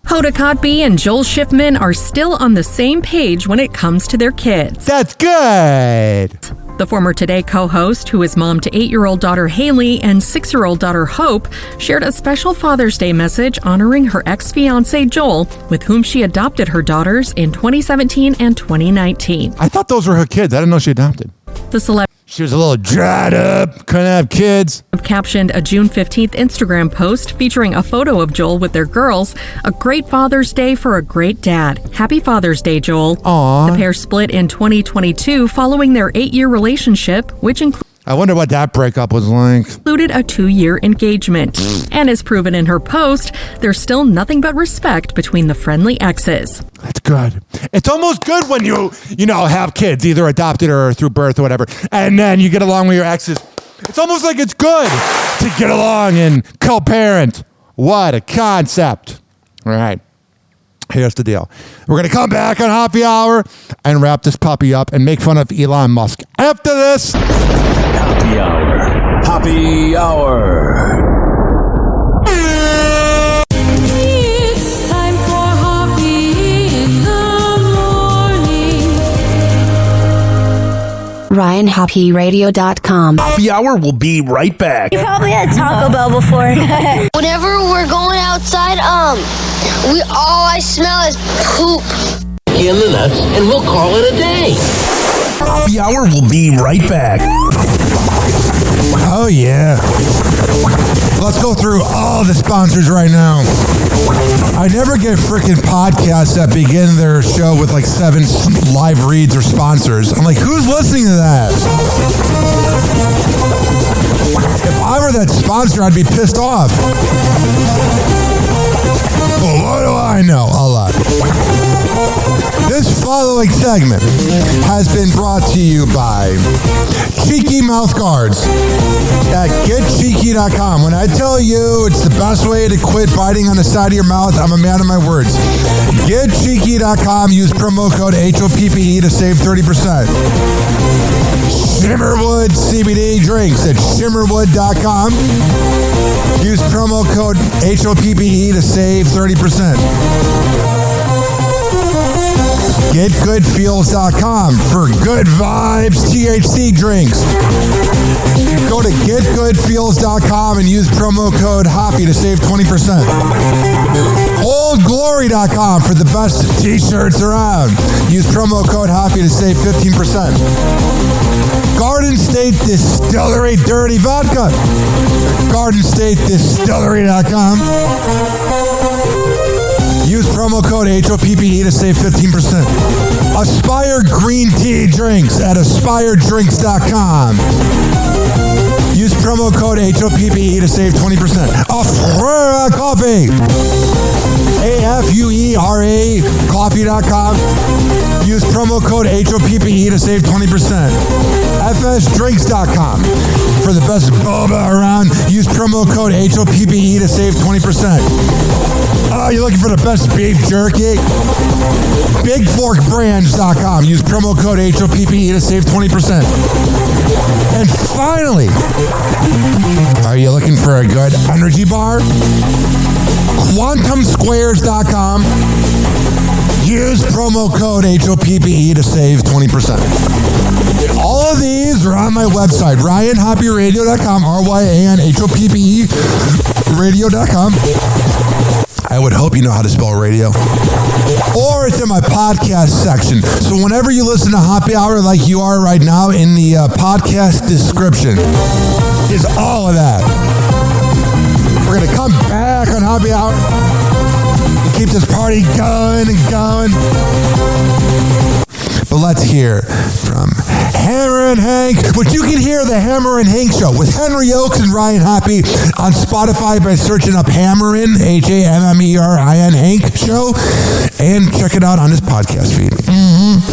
Hoda Kotb and Joel Schiffman are still on the same page when it comes to their kids. That's good. The former Today co-host, who is mom to 8-year-old daughter Haley and 6-year-old daughter Hope, shared a special Father's Day message honoring her ex-fiancé Joel, with whom she adopted her daughters in 2017 and 2019. I thought those were her kids. I didn't know she adopted. The celeb She was a little dried up, couldn't have kids. Captioned a June 15th Instagram post featuring a photo of Joel with their girls. A great Father's Day for a great dad. Happy Father's Day, Joel. Aww. The pair split in 2022 following their 8-year relationship, which I wonder what that breakup was like. Included a 2-year engagement. And as proven in her post, there's still nothing but respect between the friendly exes. That's good. It's almost good when you have kids, either adopted or through birth or whatever, and then you get along with your exes. It's almost like it's good to get along and co-parent. What a concept. All right. Here's the deal. We're going to come back on Happy Hour and wrap this puppy up and make fun of Elon Musk. After this. Happy Hour. Happy Hour. It's time for Hoppe in the morning. RyanHappieradio.com. Happy Hour will be right back. You probably had Taco Bell before. Whenever we're going outside, all I smell is poop. In the nuts, and we'll call it a day. Happy Hour will be right back. Oh, yeah. Let's go through all the sponsors right now. I never get freaking podcasts that begin their show with like 7 live reads or sponsors. I'm like, who's listening to that? If I were that sponsor, I'd be pissed off. Well, what do I know? A lot. This following segment has been brought to you by Cheeky Mouth Guards at getcheeky.com. When I tell you it's the best way to quit biting on the side of your mouth, I'm a man of my words. Getcheeky.com. Use promo code HOPPE to save 30%. Shimmerwood CBD drinks at shimmerwood.com. Use promo code HOPPE to save 30%. GetGoodFeels.com for good vibes THC drinks. Go to GetGoodFeels.com and use promo code HOPPE to save 20%. OldGlory.com for the best t-shirts around. Use promo code HOPPE to save 15%. Garden State Distillery Dirty Vodka. GardenStateDistillery.com. Use promo code HOPPE to save 15%. Aspire Green Tea Drinks at AspireDrinks.com. Use promo code HOPPE to save 20%. Afura Coffee. AFUERA Coffee.com. Use promo code HOPPE to save 20%. FSDrinks.com. For the best boba around, use promo code HOPPE to save 20%. Oh, you're looking for the best beef jerky? BigForkBrands.com. Use promo code HOPPE to save 20%. And finally, are you looking for a good energy bar? QuantumSquares.com. Use promo code HOPPE to save 20%. All of these are on my website, RyanHappieradio.com, RyanHOPPE radio.com. I would hope you know how to spell radio. Or it's in my podcast section. So whenever you listen to Happy Hour like you are right now, in the podcast description is all of that. We're going to come back on Happy Hour and keep this party going and going. But let's hear from Hammer and Hank, which you can hear the Hammer and Hank Show with Henry Oakes and Ryan Hoppe on Spotify by searching up Hammerin, HAMMERIN Hank Show, and check it out on his podcast feed.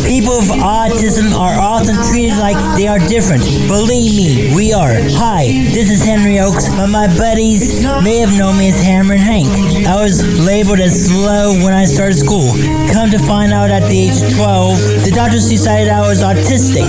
People with autism are often treated like they are different. Believe me, we are. Hi, this is Henry Oakes, but my buddies may have known me as Hammer and Hank. I was labeled as slow when I started school. Come to find out at the age of 12, the doctors decided I was autistic.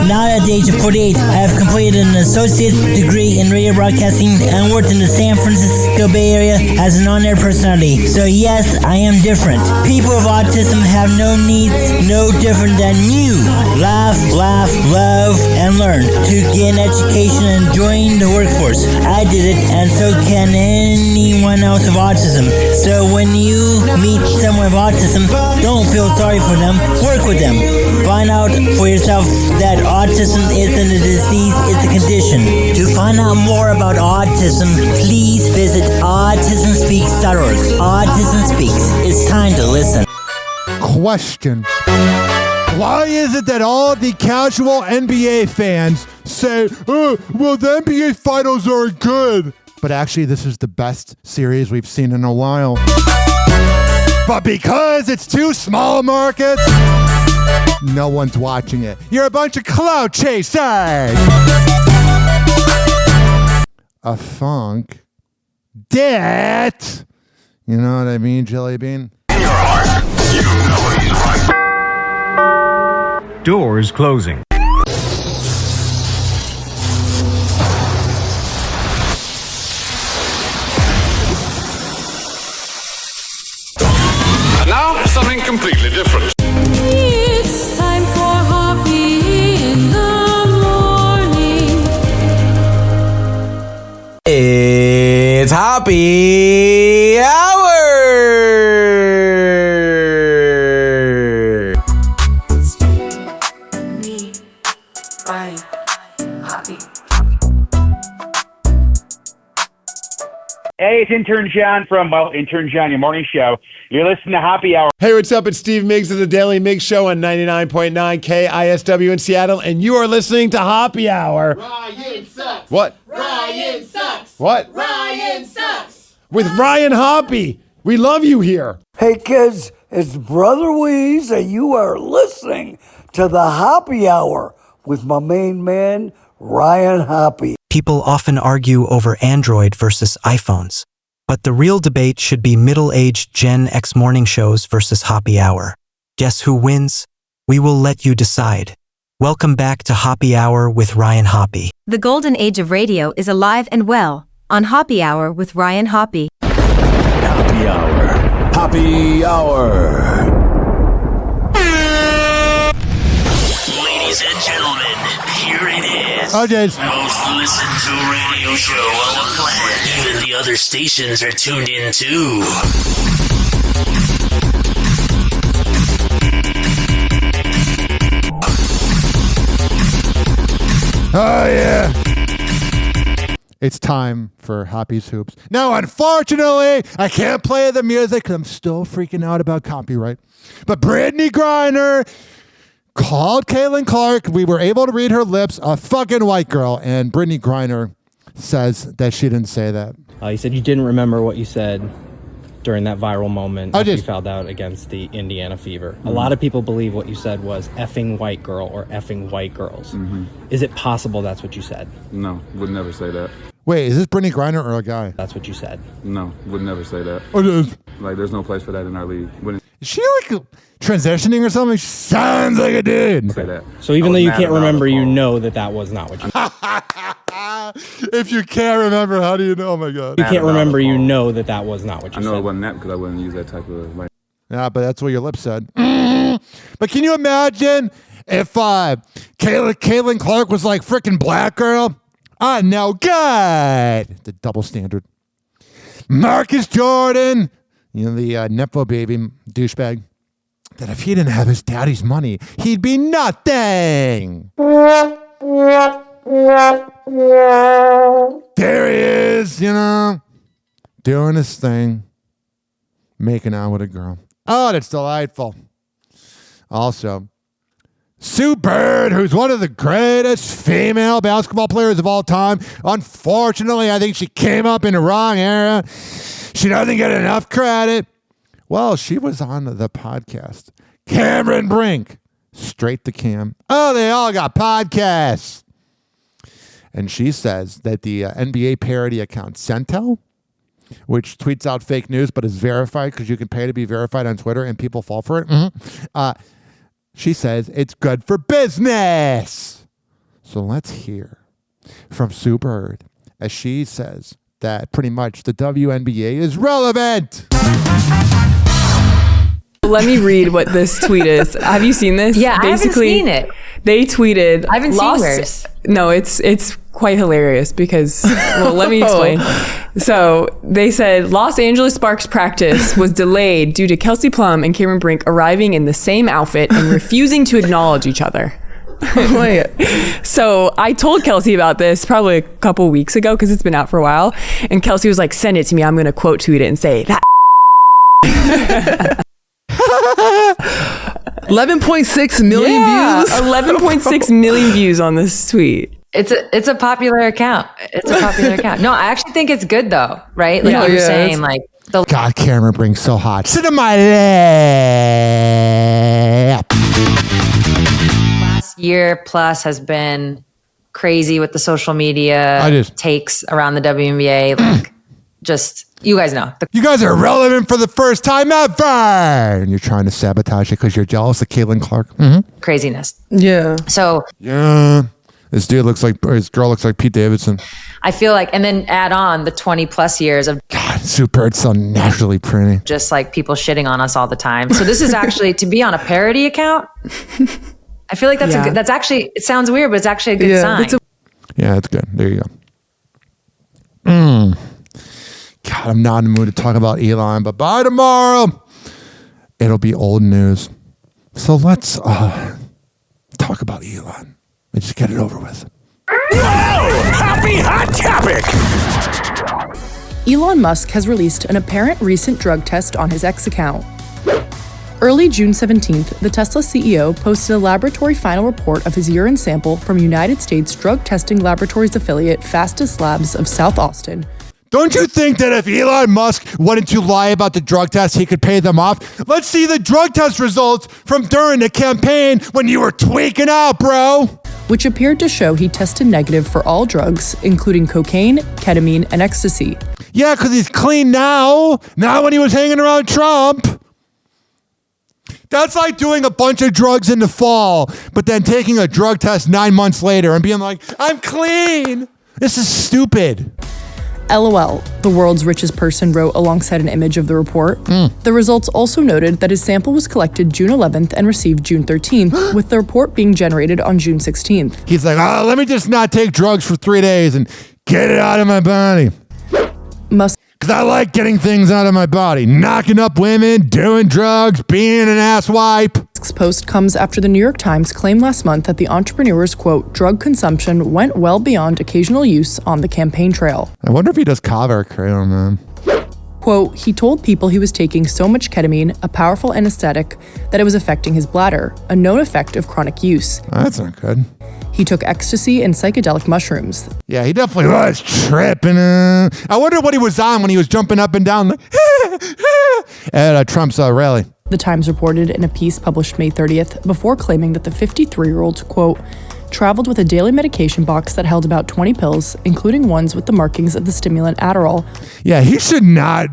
Now at the age of 48, I have completed an associate degree in radio broadcasting and worked in the San Francisco Bay Area as an on-air personality. So yes, I am different. People with autism have no needs, no different than you. Laugh, love, and learn to get an education and join the workforce. I did it, and so can anyone else with autism. So when you meet someone with autism, don't feel sorry for them. Work with them. Find out for yourself that autism isn't a disease, it's a condition. To find out more about autism, please visit autismspeaks.org. Autism Speaks. It's time to listen. Question. Why is it that all the casual NBA fans say, oh, well, the NBA finals are good, but actually this is the best series we've seen in a while? But because it's too small a market, no one's watching it. You're a bunch of clout chasers. A funk debt. You know what I mean, Jelly Bean? In your heart, you know he's right. Doors closing. And now, something completely different. It's time for Hoppe in the morning. It's Happy Hour! Hey, it's Intern John from, Intern John, your morning show. You're listening to Happy Hour. Hey, what's up? It's Steve Miggs of the Daily Miggs Show on 99.9 KISW in Seattle, and you are listening to Happy Hour. Ryan sucks. What? Ryan sucks. What? Ryan sucks. With Ryan Hoppe. We love you here. Hey, kids, it's Brother Weeze, and you are listening to the Happy Hour with my main man, Ryan Hoppe. People often argue over Android versus iPhones, but the real debate should be middle-aged Gen X morning shows versus Happy Hour. Guess who wins? We will let you decide. Welcome back to Happy Hour with Ryan Hoppe. The golden age of radio is alive and well on Happy Hour with Ryan Hoppe. Happy Hour. Happy Hour. Ladies and gentlemen, here it is. Okay. Most listened to radio show on the planet. Even the other stations are tuned in too. Oh, yeah. It's time for Hoppe's Hoops. Now, unfortunately, I can't play the music because I'm still freaking out about copyright. But Brittany Griner called Caitlin Clark. We were able to read her lips, a fucking white girl. And Brittany Griner says that she didn't say that. You said you didn't remember what you said during that viral moment after you fouled out against the Indiana Fever. A lot of people believe what you said was effing white girl or effing white girls. Is it possible that's what you said? No, would never say that. Wait, is this Brittany Griner or a guy? That's what you said. No, would never say that. Oh, it is. Like, there's no place for that in our league. Wouldn't Is she like transitioning or something? She sounds like a dude. say that. So even though you can't remember, you know that was not what you said. If you can't remember, how do you know? Oh my God. You can't remember, you know that was not what you I know said. it wasn't that because I wouldn't use that type of like. Yeah, but that's what your lips said. But can you imagine if Caitlin Clark was like freaking black girl? I know God. The double standard. Marcus Jordan, you know, the Nepo baby douchebag, that if he didn't have his daddy's money, he'd be nothing. There he is, you know, doing his thing, making out with a girl. Oh, that's delightful. Also, Sue Bird, who's one of the greatest female basketball players of all time. Unfortunately, I think she came up in the wrong era. She doesn't get enough credit. Well, she was on the podcast. Cameron Brink, straight to Cam. Oh, they all got podcasts. And she says that the NBA parody account Centel, which tweets out fake news but is verified because you can pay to be verified on Twitter and people fall for it. She says it's good for business. So let's hear from Sue Bird as she says that pretty much the WNBA is relevant. Let me read what this tweet is. Have you seen this? Yeah, basically, I haven't seen it. They tweeted. I haven't seen yours. No, it's quite hilarious because, well, let me explain. So they said Los Angeles Sparks practice was delayed due to Kelsey Plum and Cameron Brink arriving in the same outfit and refusing to acknowledge each other. So I told Kelsey about this probably a couple weeks ago because it's been out for a while. And Kelsey was like, send it to me. I'm going to quote tweet it and say that. 11.6 million views. 11.6 million views on this tweet. It's a popular account. It's a popular account. No, I actually think it's good though, right? Like you were saying, like God, Cameron Brink's so hot. Sit in my lap. Last year plus has been crazy with the social media takes around the WNBA. Like, just, you guys know. You guys are relevant for the first time ever. And you're trying to sabotage it because you're jealous of Caitlin Clark. Craziness. Yeah. So, Yeah. This girl looks like Pete Davidson. I feel like, and then add on the 20 plus years of Sue Bird's so naturally pretty. just like people shitting on us all the time. So this is actually, to be on a parody account, I feel like that's a good, that's actually, it sounds weird, but it's actually a good sign. Yeah, it's good. There you go. God, I'm not in the mood to talk about Elon, but by tomorrow, it'll be old news. So let's talk about Elon and just get it over with. Happy Hot Topic! Elon Musk has released an apparent recent drug test on his X account. Early June 17th, the Tesla CEO posted a laboratory final report of his urine sample from United States Drug Testing Laboratories affiliate Fastest Labs of South Austin. Don't you think that if Elon Musk wanted to lie about the drug test, he could pay them off? Let's see the drug test results from during the campaign when you were tweaking out, bro. Which appeared to show he tested negative for all drugs, including cocaine, ketamine, and ecstasy. Yeah, because he's clean now. Not when he was hanging around Trump. That's like doing a bunch of drugs in the fall, but then taking a drug test 9 months later and being like, I'm clean. This is stupid. LOL, the world's richest person wrote alongside an image of the report. The results also noted that his sample was collected June 11th and received June 13th, with the report being generated on June 16th. He's like, let me just not take drugs for 3 days and get it out of my body. Because I like getting things out of my body. Knocking up women, doing drugs, being an asswipe. Musk's post comes after the New York Times claimed last month that the entrepreneur's, quote, drug consumption went well beyond occasional use on the campaign trail. I wonder if he does kava or kratom, man. Quote, he told people he was taking so much ketamine, a powerful anesthetic, that it was affecting his bladder, a known effect of chronic use. That's not good. He took ecstasy and psychedelic mushrooms. Yeah, he definitely was tripping. I wonder what he was on when he was jumping up and down like, at Trump's rally. The Times reported in a piece published May 30th before claiming that the 53-year-old, quote, traveled with a daily medication box that held about 20 pills, including ones with the markings of the stimulant Adderall. Yeah, he should not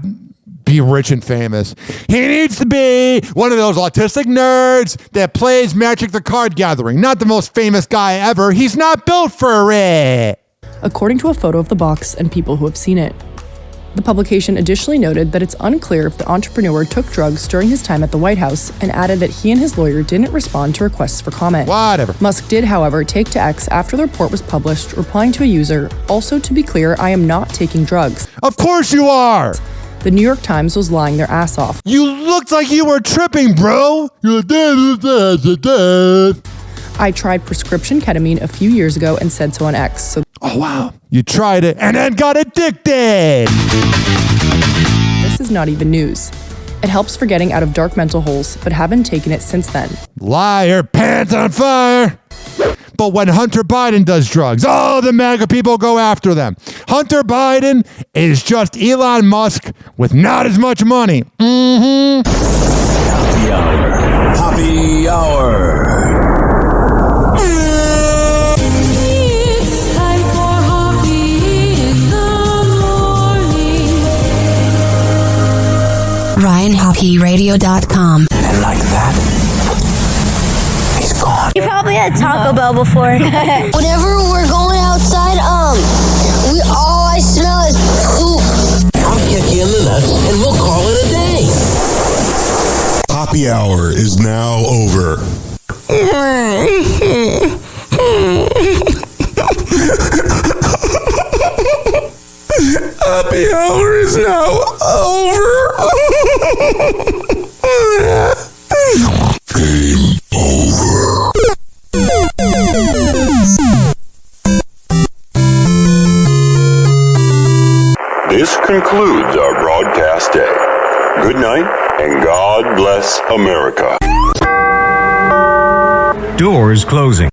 be rich and famous. He needs to be one of those autistic nerds that plays Magic the Card Gathering. Not the most famous guy ever. He's not built for it. According to a photo of the box and people who have seen it. The publication additionally noted that it's unclear if the entrepreneur took drugs during his time at the White House and added that he and his lawyer didn't respond to requests for comment. Whatever. Musk did, however, take to X after the report was published, replying to a user, also to be clear, I am not taking drugs. Of course you are. The New York Times was lying their ass off. You looked like you were tripping, bro. You're I tried prescription ketamine a few years ago and said so on X. So oh, wow. You tried it and then got addicted. This is not even news. It helps for getting out of dark mental holes, but haven't taken it since then. Liar, pants on fire. But when Hunter Biden does drugs, oh, the MAGA people go after them. Hunter Biden is just Elon Musk with not as much money. Happy Hour. Happy Hour. It's time for Hoppe in the morning. RyanHoppeRadio.com. And like that, he's gone. You probably had Taco Bell before. Whenever we're going outside, all I smell is poop. I'll kick you in the nuts and we'll call it a day. Happy Hour is now over. Happy Hour is now over. Game over. This concludes our broadcast day. Good night and God bless America. Doors closing.